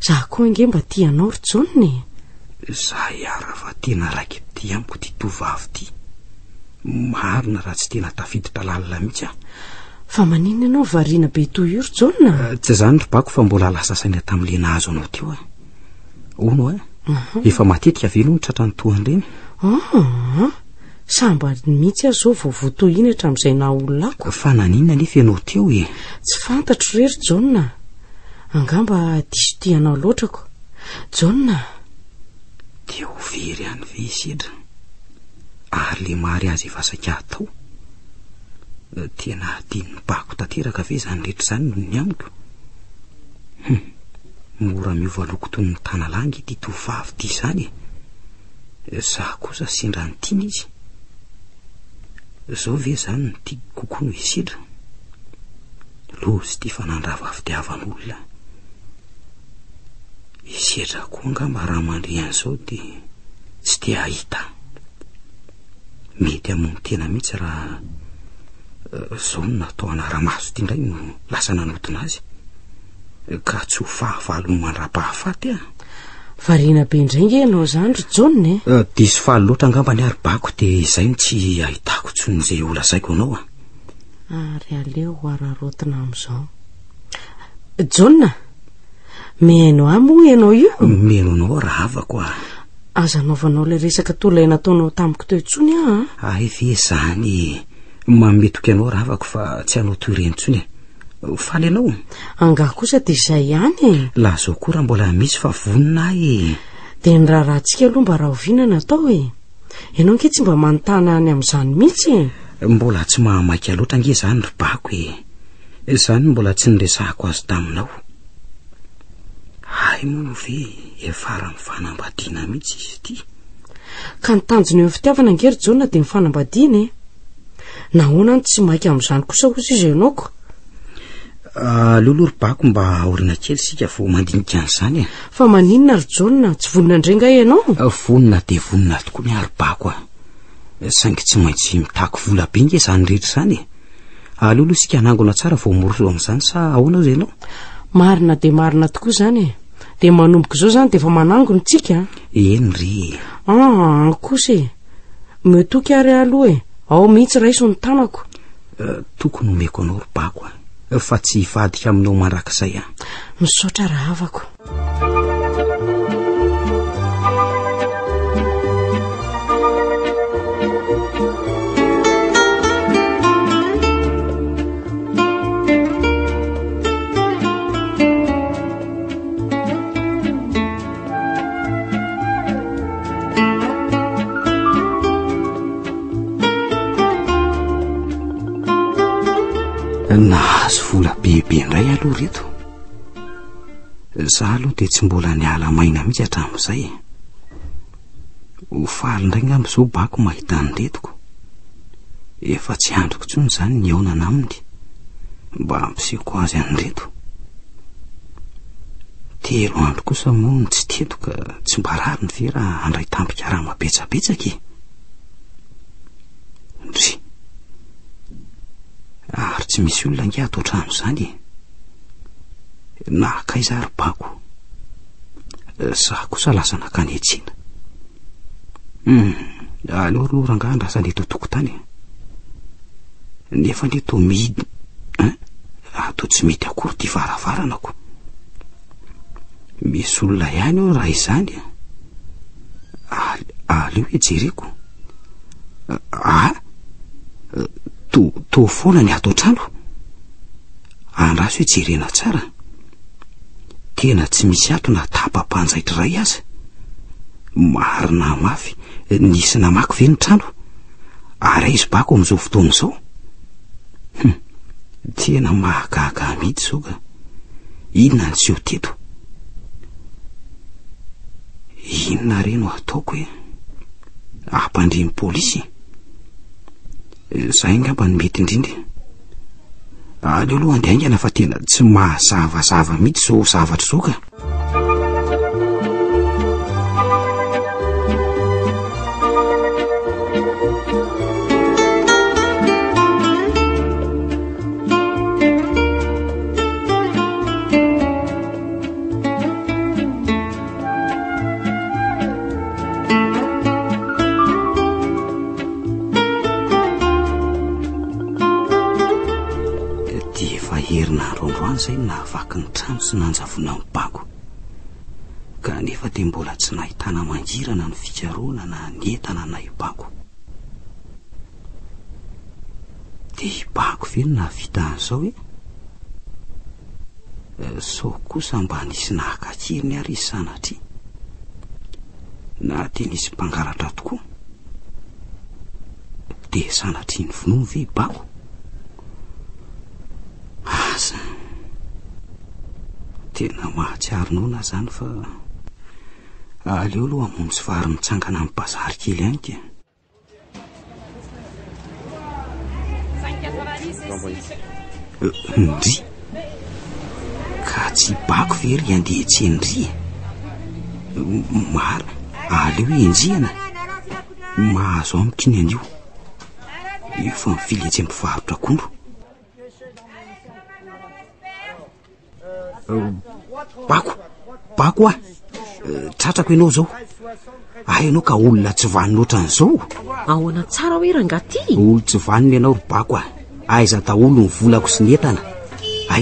Zaho koa inge mba tianao ry John e. Za iara fa tena raiky ty amiko ty tovavy ty. Marina raha tsy tena tafiditra lalina mihitsy Fa manina ianao variana be toy io ry John? Tsy zany ry bako fa mbola lasa saina tamin'le nahazo anao teo Ono efa matetika velo ny tratra ny tohan'ireny. Samba mihitsy azo voavotoy iny hatramin'izay na olona ako. Fa naninona nefa ianao teo e? Tsy fantatro rery John. Angamba diso tianao loatrako. John. Teo very any ve sedra. Ary le mary azy efa saika atao. Tena adin'ny bako tanteraka ve zany rehetra zany noho ny amiko. Mora miova loko toy ny tanalangy ty tovavy ty zany. Zaho kosa sendra ny tiana izy. Zao ve zany ny tiako kokoa no isidra. Lozy ty fanandrava fitiavan'olona. Isedra koa angamba raha mandrian'izao dia tsy te ahita. Mety amin'ny tena mihitsy raha zao no natao anara-maso ty indray no lasa nanotona azy. Ka tsy ho fahavalo mandra-pahafaty a. Variana be indray nge ianao zany ry John e. Diso faly loatra angamba ny ary-bako dia izay no tsy ahitako tsony izay ho lazaiko anao a. Ary aleo ararotina amin'izao. John, miheno amo ianao io? Miheno anao raha havako a. Aza naovanao le resaka tolay nataonao tamiko teo intsony a? Ay ve zany mametoky anao raha havako fa tsy hanao toy ireny intsony. Faly ianao? Angaha kosa dia izay ihany. Laha zao koa raha mbola misy fa vonina ahy. Dia ny raharantsika aloha mba raha oviana natao e. Ianao nge tsy mba manontany any amin'izany mihitsy e. Mbola tsy mahamaika loatra nge zany ry bako e. Zany mbola tsy niresahako azy taminao. Hay moa ve efara ny fanambadiana mihitsy izy ity. Ka ny tanjony eo fitiavana ngery John dia ny fanambadiana e. Nahoana ny tsy maika amin'izany kosa hozy izy ianaoko. Lolory bako mba aoriana kely sika vao mandinika an'izany e. Fa maninona ry John, tsy vonina indray ianao? Vonina dia vonina tokoa ny ary bako a. Saingy tsy maintsy mitako vola be nge zany rehetra zany e. Alolo sika nangona tsara vao moroso amin'izany sa ahoana izy ianao? Marina dia marina tokoa zany e. Dia manomboka izao zany dia efa manangona tsika. Eny ry. Kosa e. Metoky ary aloha e. Ao mihitsy raiso ny tanako. Tokony omeko anao ry bako a. Fa tsy vadika aminao mandrakizay a. Misaotra raha havako. Nahazo vola bebe indray aloha reto. Zaho aloha dia tsy mbola niala maina mihitsy hatramin'izay. Ho faly indray ngamba izao bako mahita ny retoko. Efa tsy androko intsony zany ny aonana aminy mba hampiseko azy any reto. 3 andro kosa moa ny tsy teto ka tsy mba rary ny vera handray tampika raha mabetsabetsaka e. Ndry ary tsy misy olona nge ato trano zany e. Nakaiza ary bako. Zaho kosa lasa nakany etsina. Aleo ro rangaha andrasany eto tokotany. Nefa ny eto midy ato tsy mety akory ty varavaranako. Misy olona ihany eo raha izany. Aleo ejereko. To foana ny ato trano. Andraso ejerena tsara. Tena tsy misy ato na tapa-panjaitra iray aza. Marina mafy nisy namaky ve ny trano. Ary izy bako amin'izao fotoana izao. Tena mahagaga mihitsy izao ka. Inona ny tsy ho teto? Inona reno ataoko e? Ampandrimy polisy. Zay ngamba ny mety indrindra. Aleo aloha andiaingana fa tena tsy mahazavazava mihitsy izao zavatra izao ka. Zay nahavaky ny trano sy nanjavona ny bako. Kanefa dia mbola tsy nahitana mangirana ny fikaroana na ny entana na ibako. Dia ibako ve no nahavita an'izao e? Sao kosa mba nisy nahakakiriny ary izy sanatria. Na dia nisy mpangalatra tokoa. Dia sanatria ny vonomy ve ibako? Asa tena mahatsiaro nona zany fa aleo aloha amono sy vary mitsangana amin'ny bazary kely any ke. Ndry ka tsy bako very andeha tsendry mara aleo enjiana mahazo amiko ny anio efa mifiletsy mpivarotra akondro. Bako tratrako ianao zao. Ianao ka olona tsy vaniny ohatran'izao. Ahoana tsara hoe rangaty? Olo tsy vaniny ianao ry bako aiza daholo ny volako sy netana.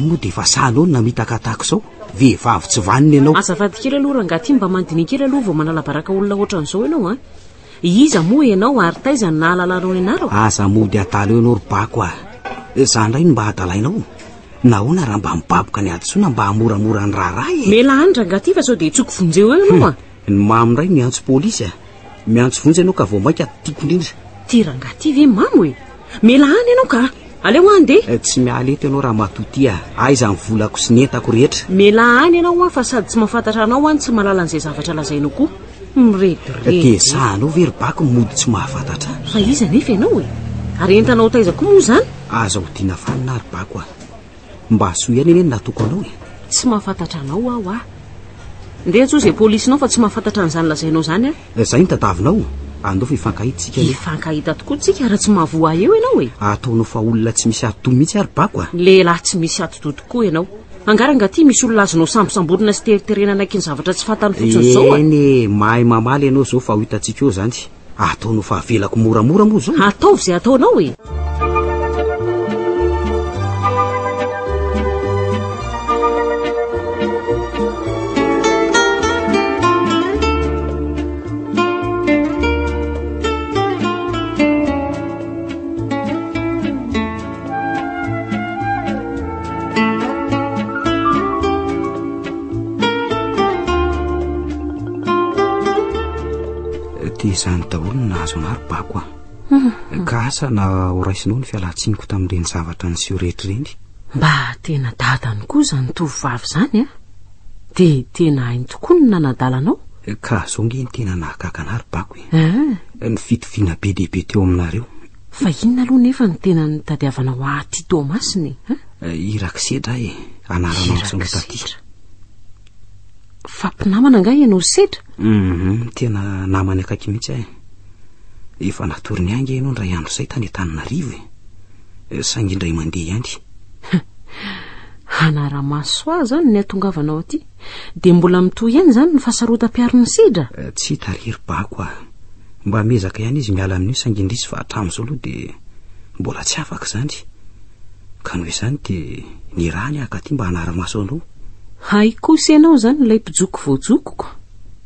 Moa de efa sahanao namitakatako zao. Vehivavy tsy vaniny ianao. Azafady kely aloha rangaty, mba mandiny kely aloha vao manala baraka olona ohatran'izao ianao Iza moa ianao ary taiza ny nahalalanao ny anareo? Aza mody atalo ianao ry bako Zany indray no mba hadalainao. Nahoana raha mba mibaboka ny adisona mba hamoramora ny raharaha Mela any rangaty fa sao de tsoko vonjeo eo ianao Ny mamindray miantso polisy miantso vonjy ianao ka vao maika tiako indrindra. Ty rangaty ve mamo Mela any ianao ka aleo andeha. Tsy mialeto ianao raha matoty aiza ny volako sy netako rehetra. Mela any ianao fa sady tsy mahafantatra anao tsy malala an'izay zavatra lazainao koa. De sahanao very bako mody tsy mahafantatra. Fa iza nefa ianao ary entanao taiza koa moa zany? Aza ho tiana fanina ary bako mba soa ihany eny natoko anao Tsy mahafantatra anao aho ndeha tso izay polisinao fa tsy mahafantatra an'izany lazainao zany Zay ny tadavinao andao fa ifankahitsika Ifankahita tokoa tsika raha tsy mahavoa eo ianao Ataonao fa olona tsy misy atoto mihitsy ary bako Lehilahy tsy misy atoto tokoa ianao. Angarangaty misy olona azonao sambosamborina sy teriterenana aky ny zavatra tsy fantany fotsiny zao Eny mahay mamaly ianao zao fa ho hitantsika eo zany. Ataonao fa avelako moramora moa zao. Ataovy izay ataonao Izany daholo no nahazo anary bako ka asa na horaisinao ny fialatsiniko tamin'ireny zavatra niseho rehetra ireny. Mba tena dadany koa zany tovovavy zany de tena hainy tokoa ny nanadalanao. Ka zao nge ny tena nahakaka anary bako ny fitoviana be dehibe teo aminareo. Fa inona aloha nefa ny tena ny tadiavanao aty Tomasiny Iraksedra anaranao amin'izao taty. Fampinamana nga ianao sedra? Tena namany akaiky mihitsy efa natoriny ange ianao ndray andro zay tany Antananarivo saingy indray mandeha ihany. Anaramaso zany ny atongavanao aty de mbola mitohy ihany zany ny fahasarotam-piariny sedra? Tsy tariry bako mba mezaka ihany izy miala amin'io saingy indrisy fa hatramin'izao aloha de mbola tsy afaka zany ka noho izany de ny rany akaty mba hanaramaso anao. Haikosa ianao zany ilay mpijoko voajokoko.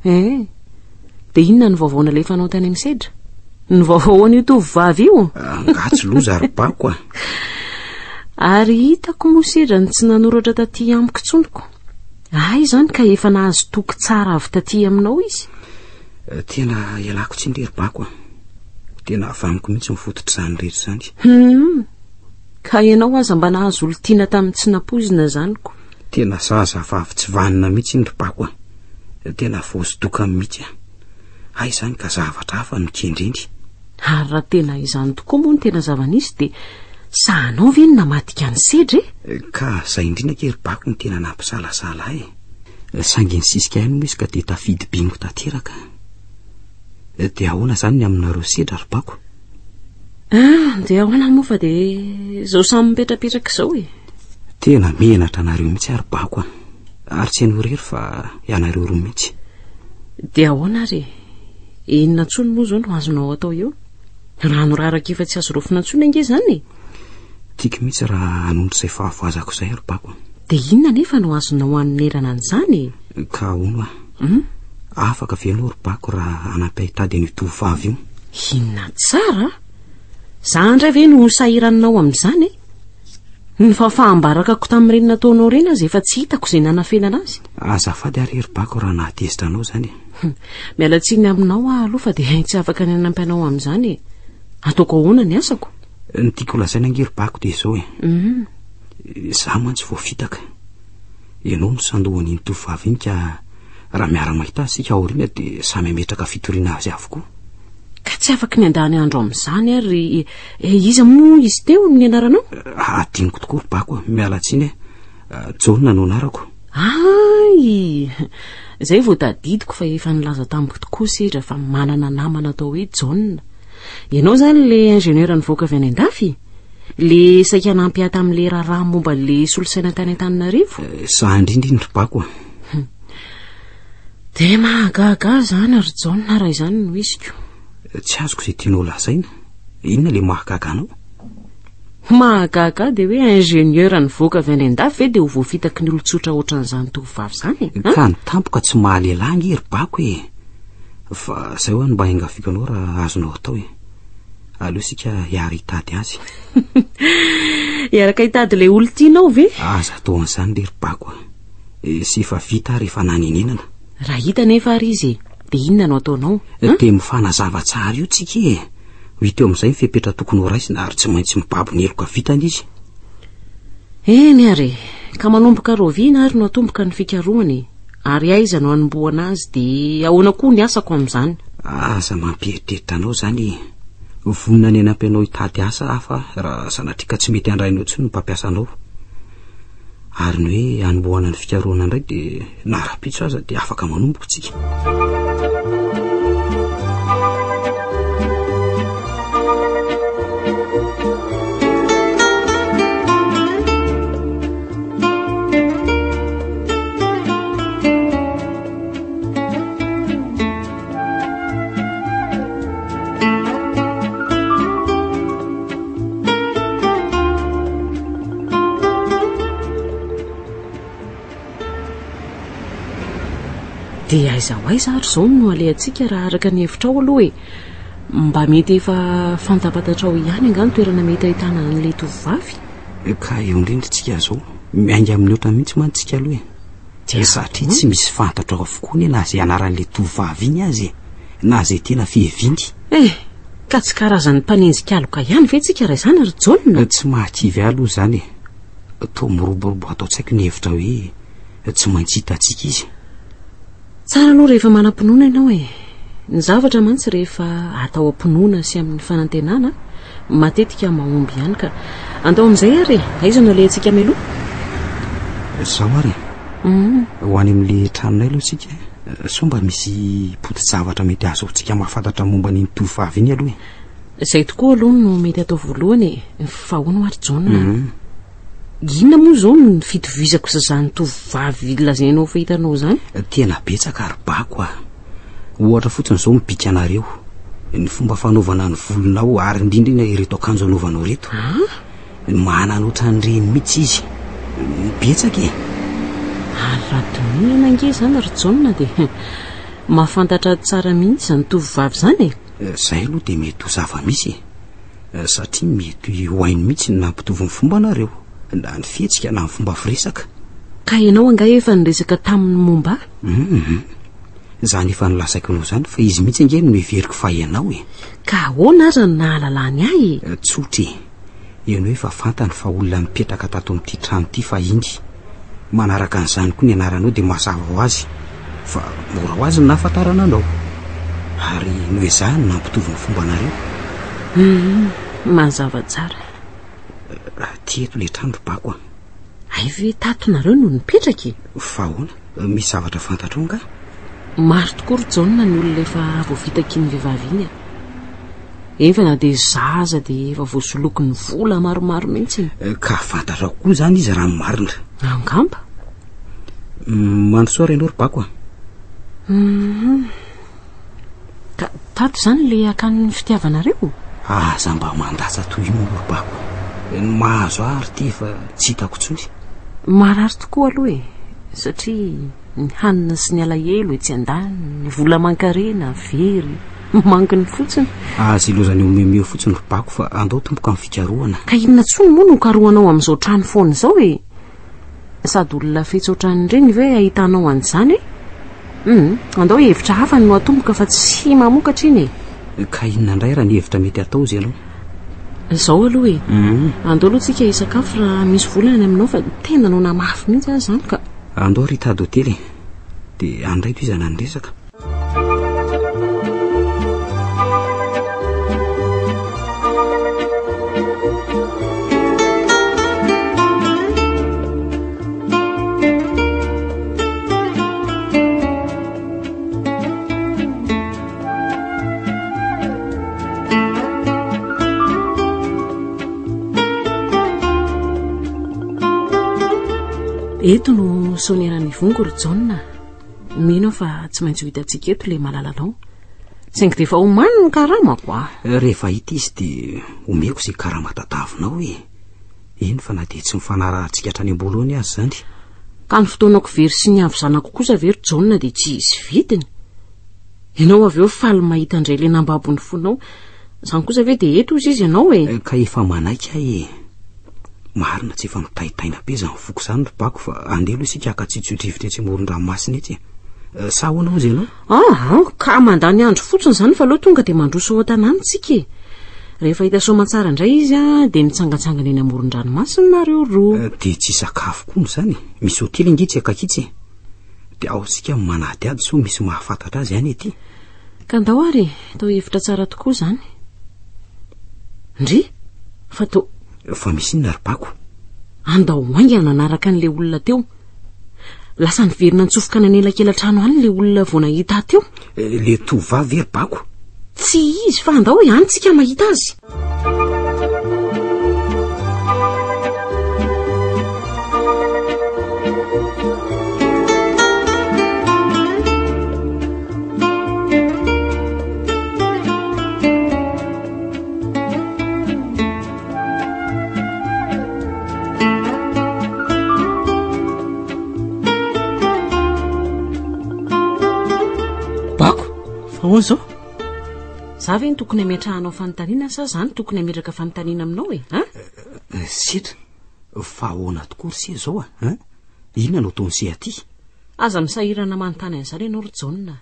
De inona ny vaovao nalefanao tany amin'ny sedra? Ny vaovao an'io tovovavy io? Ngatsy loza ary bako Ary hitako moa sedra ny tsy nanoratra taty amiko tsonoko. Zany ka efa nahazo toky tsara avy taty aminao izy. Tena ialako tsindrery bako tena afaniko mihitsy mifototra zany rehetra zany. Ka ianao aza mba nahazo olon-tiana tamin'ny tsy nampozina zaniko. Tena zaza fa avy tsy vanina mihitsy ny bako tena voazodoka mihitsy zany ka zavatra hafa mikendreny. Ary raha tena izany tokoa moa ny tena zava-nisy de sahanao ve ny namadika ny sedra ka zay indrindra kely bako ny tena nampisalasala saingy ny sisika ihany misy ka de tafidy bingo tateraka. De ahoana zany ny aminareo sedra ry bako? De ahoana moa fa de zao samy mipetrapetraka izao Tena menatra anareo mihitsy ary bako ary tsy haino rery fa ianareo roa mihitsy. De ahoana re? Inona ntsony moa zao no azonao atao eo? Raha noraraka efa tsy azo rofina ntsony ange zany Tiako mihitsy raha hanondro izay fahavoazako izay ary bako. De inona nefa no azonao hanerana an'izany? Ka ono afaka venao ry bako raha anampy ahitady an'io tovovavy io. Inona tsara? Za indray ve no sahiranao amin'izany Ny fahambarakako tamin'ireny nataonao reny azy efa tsy hitako izay nanafenana azy. Azafady ary ry bako raha nahatezitra anao zany. Mialatsiny aminao aloha fa de tsy afaka ny anampianao amin'izany Ataoko ahoana ny asako? Ny tiako lazaina ange ry bako de izao za mantsy vao fitaka. Ianao no sandohan'iny tovovavy iny ka raha miara-mahita sika aoriana dia samy metraka fitoriana azy avokoa. Ka tsy afaka ny andany andro amin'izany ary iza moa izy teo amin'ny anaranao? Adiniko tokoa bako mialatsiny Jaona no anarako. Izay vao tadidiko fa efa nilaza tamiko tokoa sedra fa manana namana atao hoe Jaona. Ianao zany le ingénieur nivoaka avy any Andafy? Le saika nampia tamin'le raharaha momba le solosaina tany Antananarivo? Za indrindra bako. Dia mahagaga zany ary Jaona raha izany no isiko. Tsy azoko izay tianao lazaina. Inona le mahagaga anao? Mahagaga dia hoe ingénieur nivoaka avy any Andafy dia ho voafitaky ny olon-tsotra ohatran'izany tovovavy zany. Ka nitampoka tsy mahalelangy ery bako fa zay ho any mba hingafiako anao raha azonao atao aleo sika hiara hitady azy. Iaraka hitady le olo tianao ve? Aza atao an'izany lery bako sy fa vita rehefa naninenana. Raha hita nefa ary izy dia inona no ataonao? Dia mifanazava tsara io tsika hita eo amin'izay mifepetra tokony ho raisina ary tsy maintsy mibaby ny heloka vitany izy. Eny ary ka manomboka roviana ary no atomboka ny fikarohany ary aiza no anomboana azy dia ahoana koa ny asako amin'izany? Aza mampieritreritra anao zany vonina ny anampianao hitady asa hafa raha sanatrika tsy mety handrainao tsy no mpampiasa anao ary ny hoe anomboana ny fikarohana indray dia nara-pitso aza dia afaka manomboko tsika. Dia aiza ho aiza ary izao no alehantsika raha araka ny hevitrao aloha mba mety efa fantapatatrao ihany angano toerana mety ahitana an'ilay tovovavy. Ka eo indrindratsika zao miainga amin'ny oatra mihitsy mantsika aloha satria tsy misy fantatrao avokoa ny na izay anaran'ilay tovovavy iny azy na izay tena fihevindy. Ka tsy karazan'ny mpanenjika aloka ihany ve tsika raha izany ary Jaona? Tsy mahakivy aloha izany toa miroborobo atao tsaiko ny hevitra hoe tsy maintsy hitantsika izy. Tsara aloha rehefa manam-pinoana ianao ny zavatra mantsy rehefa atao am-pinoana sy amin'ny fanantenana matetika mahomby ihany ka andao amin'izay ary aiza no alehantsika meloa? Zao ary ho any amin'le tranonay aloha tsika somba misy poti-javatra mety azontsika mahafantatra momba ny tovovavy iny aloha. Izay tokoa aloha no mety atao voalohany fa hono ary Jaona. Inona moa zao ny fitovizako izany tovovavy lazainao fa hitanao zany? Tena betsaka ary bako ohatra fotsiny zao mipika anareo ny fomba fanaovana ny volonao ary indrindra ireto akanjo anaovanao reto manana ohatran'ireny mihitsy izy betsaka raha nange zany ary Jaona dia mahafantatra tsara mihitsy zany tovovavy zany zay aloha dia mety ho zava-misy satria mety ho hainy mihitsy ny nampitovy ny fomba anareo na ny fihetsika na ny fomba firesaka. Ka ianao anga efa niresaka tamin'ny momba? Zany efa nilasaiko anao zany fa izy mihitsy ange no heveriko fa ianao Ka ahoana aza ny nahalalany ahy? Tsotra ianao efa fantany fa olona mipetraka tato amin'ity trano ity fa indy manaraka an'izany koa ny anaranao dia mazava ho azy fa mora ho azy ny nahafantarana anao ary no ezahany nampitovy ny fomba anareo. Mazava tsara. Tieto le trano bako Ay ve tatonareo no nipetraka? Fa hoana misy zavatra fantatrao nga? Maro tokoa Jaona ny olona efa voavitaky ny vehivavy iny efa na dia zaza dia efa voasoloky ny vola maromaro mihitsy. Ka fantatrao koa zany izy raha marina angamba mandrosoa renao ry bako ka tato zany le akan'ny fitiavanareo? Aza mba mandasa toy imoa bako mahazo ary ty fa tsy hitako tsony. Marary tokoa aloha satria ny hanina sy ny alahelo tsy andany ny vola mankarena very manginy fotsiny. Aza ilozany omemeo fotsiny ry bako fa andao tomboka amin'ny fikarohana. Ka inona tsony moa no karohanao amin'izao trano foana izao sady olona fetsotrany ve ahitanao an'izany andao hevitra hafa no atomboka fa tsy mamokatra iny Ka inona indray raha ny hevitra mety atao izy ianao? Zao aloha andao aloha tsika hisakafo raha misy volana aminao fa tena nao namafy mihitsy azy zany ka andao ry tady hotely dia andraito izy anandresaka. Eto no sonerany vongo ry John. Mino fa tsy maintsy hitantsika eto le malalalao. Saingy dia efa omaniny ny karamako a. Rehefa hita izy dia omeko izay karama tatavinao e. Iny fa na dia tsy mifanarahantsika hatrany am-bolony azy izany. Ka ny fotoanako very sy ny avy zanako kosa very John dia tsy izy vidiny. Ianao avy eo faly mahita indray le nambabony fonao. Izany kosa ve dia eto izy ianao e. Ka efa manaika e. Marina tsy efa mitaitaina be izany foko izany ry bako fa andelo isika ka tsy tsotryvitra etsy amoron-dranomasina etsy. Sa ahoana hozy ianao? Ka mandany andro fotsiny izany fa aloha tonga dia mandroso ao an-tanàna tsika e. Rehefa hita soamantsara indray izy dia mitsangatsangana eny amoron-dranomasina nareo roa. Dia tsy sakafo koa izany. Misy hotely angitsy akakitsy. Dia ao sika manady ady so misy mahafantatra azy ihany ety. Ka andao ary tao hevitra tsara tokoa izany. Ndry fa misy inona ry bako? Andao aingana nanaraka an'ilay olona teo. Lasa niverina nitsofoka nanelakelan-trano any ilay olona vao nahita teo. Le tovavy ry bako? Tsy izy fa andao ihany tsika mahita azy. Ozo? Za ve ny tokony ametrahanao fanontaniana sa zany tokony ametraka fanontaniana aminao e? Sitra, fa ahoana tokoa ry zao a? Inona no ataony se aty? Aza misahirana manontany an'izany ianao ry John.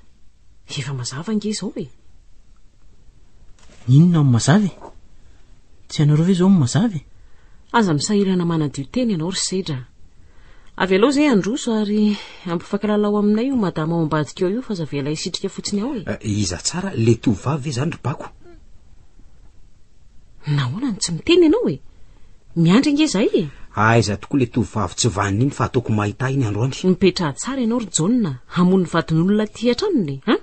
Efa mazava ange izao e. Inona no mazava? Tsy ianareo ve izao no mazava? Aza misahirana manadio teny ianao ry Sedra. Avy aloha izay androso ary ampifankalalao aminay io madama ao ambadika eo io fa zavela isitrika fotsiny ao e. Iza tsara le tovavy ve izany ry bako? Nahoana ny tsy miteny ianao e? Miandry ange izay e. Aiza tokoa le tovavy tsy vaniny iny fa ataoko mahita iny androany. Mipetraha tsara ianao ry John, hamono ny vadin'olona ty hatranony ha?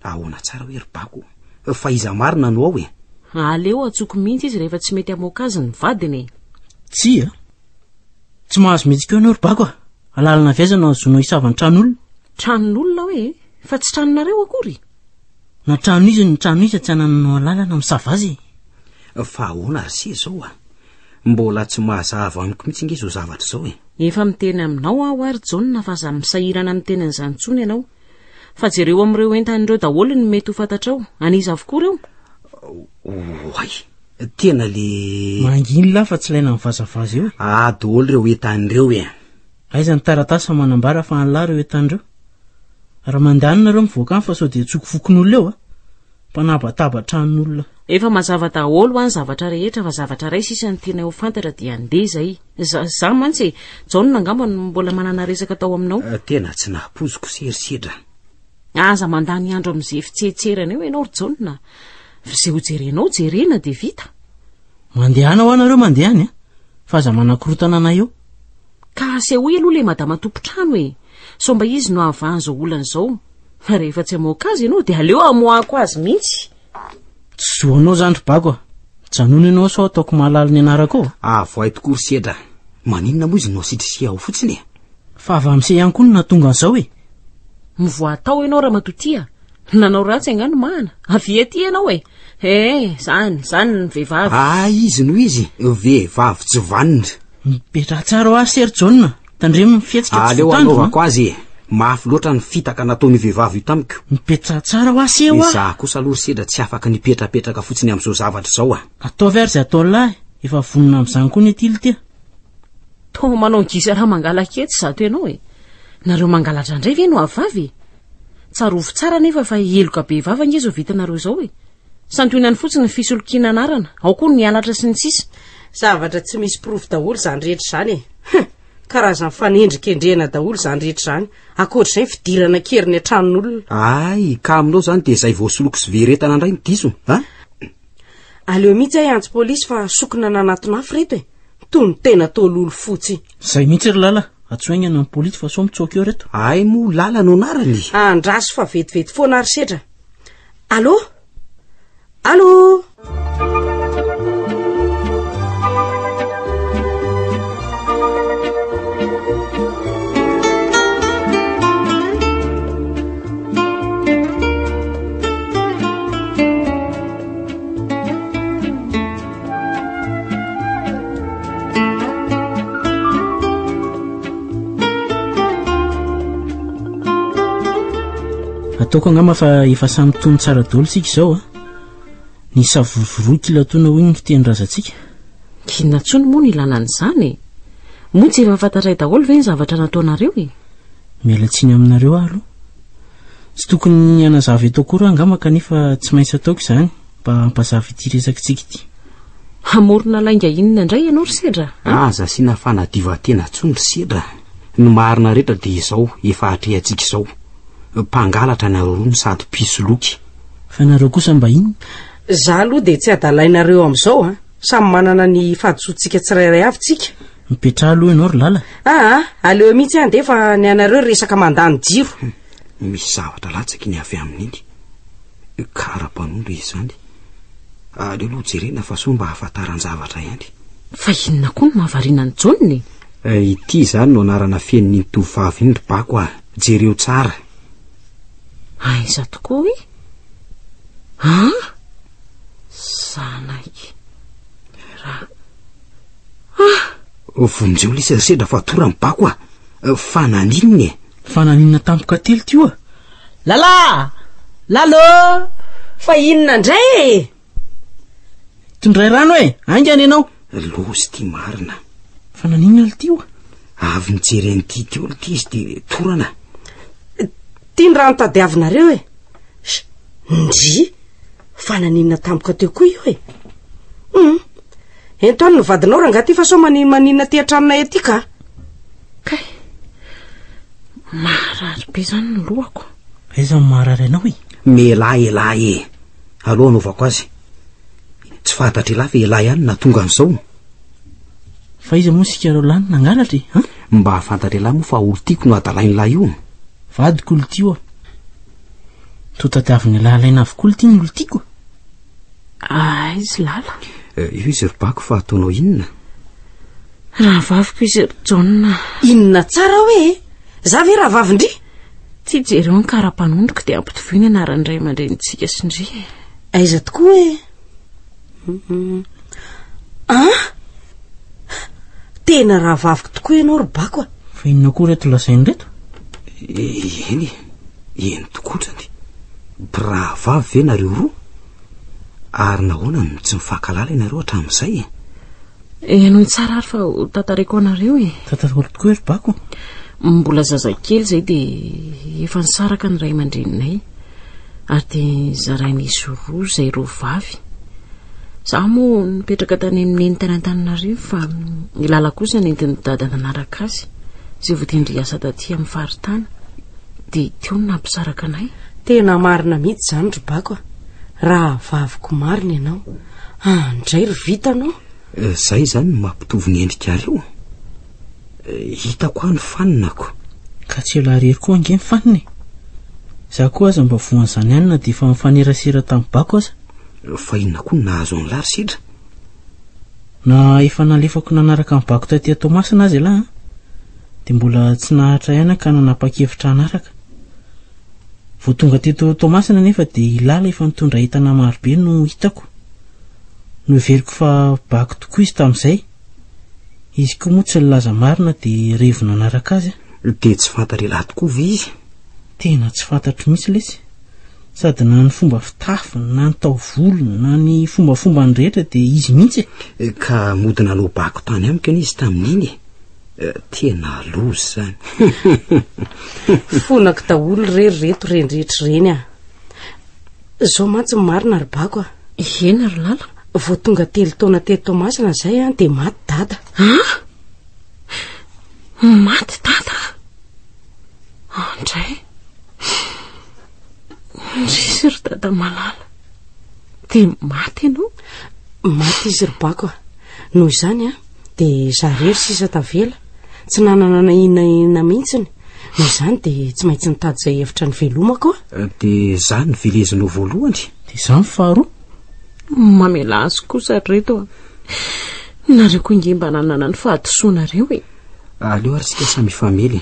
Ahoana tsara hoe ry bako? Fa iza marina no ao e. Aleo atsoko mihitsy izy rehefa tsy mety amoaka azy ny vadiny. Tsia? Tsy mahazo mihitsy ianao ry bako a. Alalana viazana no zonao hisavany tranon'olona. Tranon'olona hoe? Fa tsy tranonareo akory. Na trano izy ny trano izy tsy ananao alalana misava azy. Fa ahoana ry se zao a? Mbola tsy mahazava amiko mihitsy nge izao zavatra izao e. Efa miteny aminao aho ary John fa za misahirana amin'ny tenin'izany intsony ianao. Fa jereo amin'ireo entan'ireo daholo no mety ho fantatrao. Aniza avokoa ireo? Oay, tena le manginy la fa tsy ilaina mivazavaza eo. Daholo ireo entan'ireo e. Aiza ny taratasy manambara fa an'la ireo entan'ireo. Raha mandehanina ireo mivoaka any fa sao dia tsokofokon'olona eo a. Mpanabatabatra-tranon'olona. Efa mazava daholo any zavatra rehetra fa zavatra ray sisa ny tena ho fantatra dia andeha izay. Za mantsy John angamba no mbola manana resaka tao aminao. Tena tsy napoziko serisedra. Aza mandany andro amin'izay fitsetserana eo ianao ry John. Izay ho jerenao jerena dia vita. Mandehana ho anareo mandehany a. Fa aza manakorotana anay eo. Ka sehoy aloha le madama tompotrano e. So mba izy no avahany izao olana izao. Fa rehefa tsy amoaka azy ianao dia aleo amoako azy mihitsy. Tsy zoanao zany ry bako a. Janona ianao sao ataoko mahalala ny anarako ao. Voay tokoa ry sedra. Maninona moa izy no sitrisia ao fotsiny e. Fa avy amin'izay ihany koa no nahatonga an'izao e. Mivoatao ianao raha matotia. Nanao ratsy angano mahana. Avy ety ianao e. Zany ny vehivavy. Izy no izy. Vehivavy tsy vanina. Mipetraha tsara ho azy Ser John. Tandremo mifetsika tsy aleo anaovako azy e. Mafy loatra ny fitaka nataony vehivavy io tamiko. Mipetraha tsara ho azy eo a. Za kosa aloha sedra tsy afaka nipetrapetraka fotsiny amin'izao zavatra izao a. Ataovy ary izay ataony lahy. Efa vonona amin'izany koa ny atily tia. To manao ngisa raha mangalaka etsy zato ianao e. Nareo mangalatra indray ve no avavy? Tsarovy tsara nefa fa eloka be vava nge izao vitanareo izao e. Santoinany fotsiny ny fisolokiana anarana. Ao koa ny mianatra sy ny sisa. Zavatra tsy misy proof daholo izany rehetra izany e. karazany fanendrikendrena daholo zany rehetra zany akoatr'izay fidirana kely ny antranon'olona. Ay, ka aminao zany de zay voasoloko sy veretana indray nydiso a aleo mihitsy ay antsy polisy fa sokona nanatona afy reto toy ny tena tololo fotsy. Zay mihitsy ry lala atsoaingana ny polisy fa so mitsoka eo reto. ay mo lala no anarany andraso fa vetivety foana ary setra. Allo allo ataoko angamba fa efa samy tony tsara daholo sika izao ny savorovory kilatoana hoy ny fiteny-drazantsika. Inona tsony moa ny ilana an'izany moa tsy efa fantatray daholo ve ny zavatra nataonareo mialatsiny aminareo aloha tsy tokony hanazavy eto akory angamba kanefa tsy maintsy ataoko izany mba hampazavy ity resakitsika ity. Hamorona lainga inona indray ianao ry Sedra? aza sina fanadiva-tena tsony ry Sedra. Ny marina rehetra de izao efa atrehantsika izao mpangalatra nareo roa sady pisoloky. Fa nareo kosa mba inona? Za aloha de tsy adalainareo amin'izao samy manana ny fahadisotsika tsirairay avy tsika. Mipetraha aloha ianao ry lala. Aleo mihitsy andefa ny anareo resaka mandany jiro. Misy zavatra latsaka ny avy amin'iny kara-panondro izany. Aleo aloha jerena fa so mba hafantaran zavatra ihany. Fa inona koa no mahavariana ny joniny? Ity zany no anarana feniny tovavy iny ry bako jereo tsara. Aiza tokoa sanaiky raha vonjeo lisa Sedra fa tora mibako fananininy fananinina tampoka telo ty lala lalo fa inona ndray tondray rano aingany ianao lozy ty marina fananinina ly ty avy nijereny ty olo ty izy de torana ty ny rano tadiavinareo ndry fananinina tampoka teo koa io entony ny vadinao rangaty fa so maninina ty antranonay aty ka marary be zany ny lohako. Aiza marary anao melahy aloha anaovako azy tsy fantatry lafa elahy ihany na tonga an'izao. Fa iza moa sika reo lany nangalatra mba fantatry lahy moa fa olo tiako no adalain'lahy io. Vadiko olo ty totadiaviny lalaina avokoa ty ny olo tiako. Izy lala io izy ry bako fa ataonao inona? Raha vaviko izy ry John. Inona tsara za ve raha vavindry? Tsy jereo ny kara-panondroko dia ampitoviny anaran'ray aman-drenitsika sindry. Aiza tokoa tena raha vaviko tokoa ianao ry bako fa inona koa reto lasainy reto? Eny tokotrany raha vavy ve nareo roa ary nahoana no tsy mifankalala ianareo hatramin'izay ianao tsara ary fa tantareko anareo tantareko tokoa ry bako. Mbola zazakely zay de efa nisaraka ny ray aman-dreninay ary de zarain'izy roa zay roa vavy. Zaho moa nipetraka tany amin'ny Antananarivo fa ilala kosa nentiny dada nanaraka azy zay votendry asa taty amin'ny faritany de teo nampisaraka anay. Tena marina mihitsy zany ry bako raha vaviko marina ianao andray ry vitanao. Zay zany mampitovy ny endrikareo hitako any faninako ka tsy ela rery koa ange mifaniny. Za koa aza mba voan'izany ihany na de fa mifanerasera tamin'ny bako aza. Fa inona koa nahazo ny lary Sedra? Na efa nalefako nanaraka amin'ny bako taty Tomasina azy lahy de mbola tsy nahatra ihany ka nanapa-kevitra anaraka. Vao tonga teto Tomasina nefa de ilala efa nitondra entana marobe no hitako. No veriko fa bako tokoa izy tamin'izay. Izy koa moa tsy nilaza marina de revo nanaraka azy. De tsy fantatra lahy tokoa ve izy? Tena tsy fantatro mihitsy lesy. Sady na ny fomba fitafiny na ny taovolony na ny fombafomba ny rehetra de izy mihitsy ka modina lo bako tany amiko izy tamin'iny tena lozy zany. Fonako daholo reto rendrehetra reny zao mantsy marina ry bako ena ry lala vao tonga telo taona teto Tomasina zay de maty dada. Maty tata. Andray. Ndrisy ry dada malala. Dia maty ianao? Maty izy ry bako a. Noho izany a, dia zarery sisa tavela. Tsy nanana inona mihitsiny. Noho izany dia tsy maintsy nitady izay hevitra ny velomako a. Dia zany ny velezinao voalohany. Dia izany faharoa. Mamela azy kosa reto a. Nareo koa ingimba nanana ny fahadisoanareo e. Aleo ary sika samy famely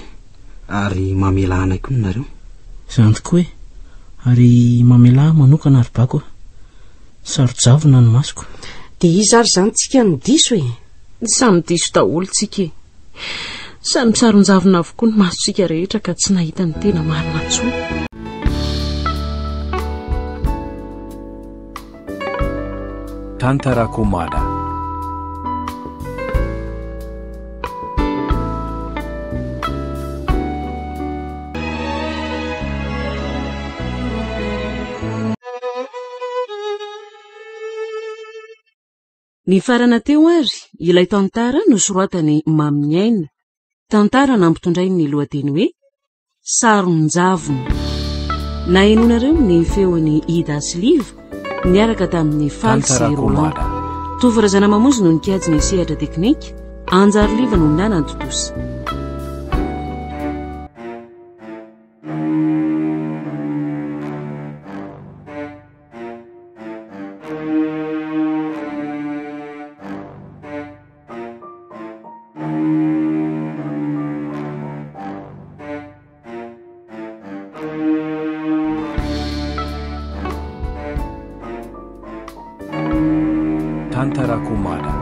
ary mamela anay koa nareo. Izany tokoa e. Ary mamela manokana ry bako a. Sarojavona ny masoko. Dia izy ary izany tsika ny diso e. Samy diso daholo tsika e. Samy saron-javona avokoa ny masontsika rehetra ka tsy nahita ny tena marina intsony. Tantarakomana. Ny farana teo ary, ilay tantara nosoratany Maminiaina. Tantara nampitondrainy ny lohateny hoe Saron-javona. Nahenonareo ny feon'ny Ida Siliva niaraka tamin'ny Falsy Roland. Tovorazana mamonzy no nikajy ny sehatra teknika, Anjary Liva no nanantotosa. Tantarakomana.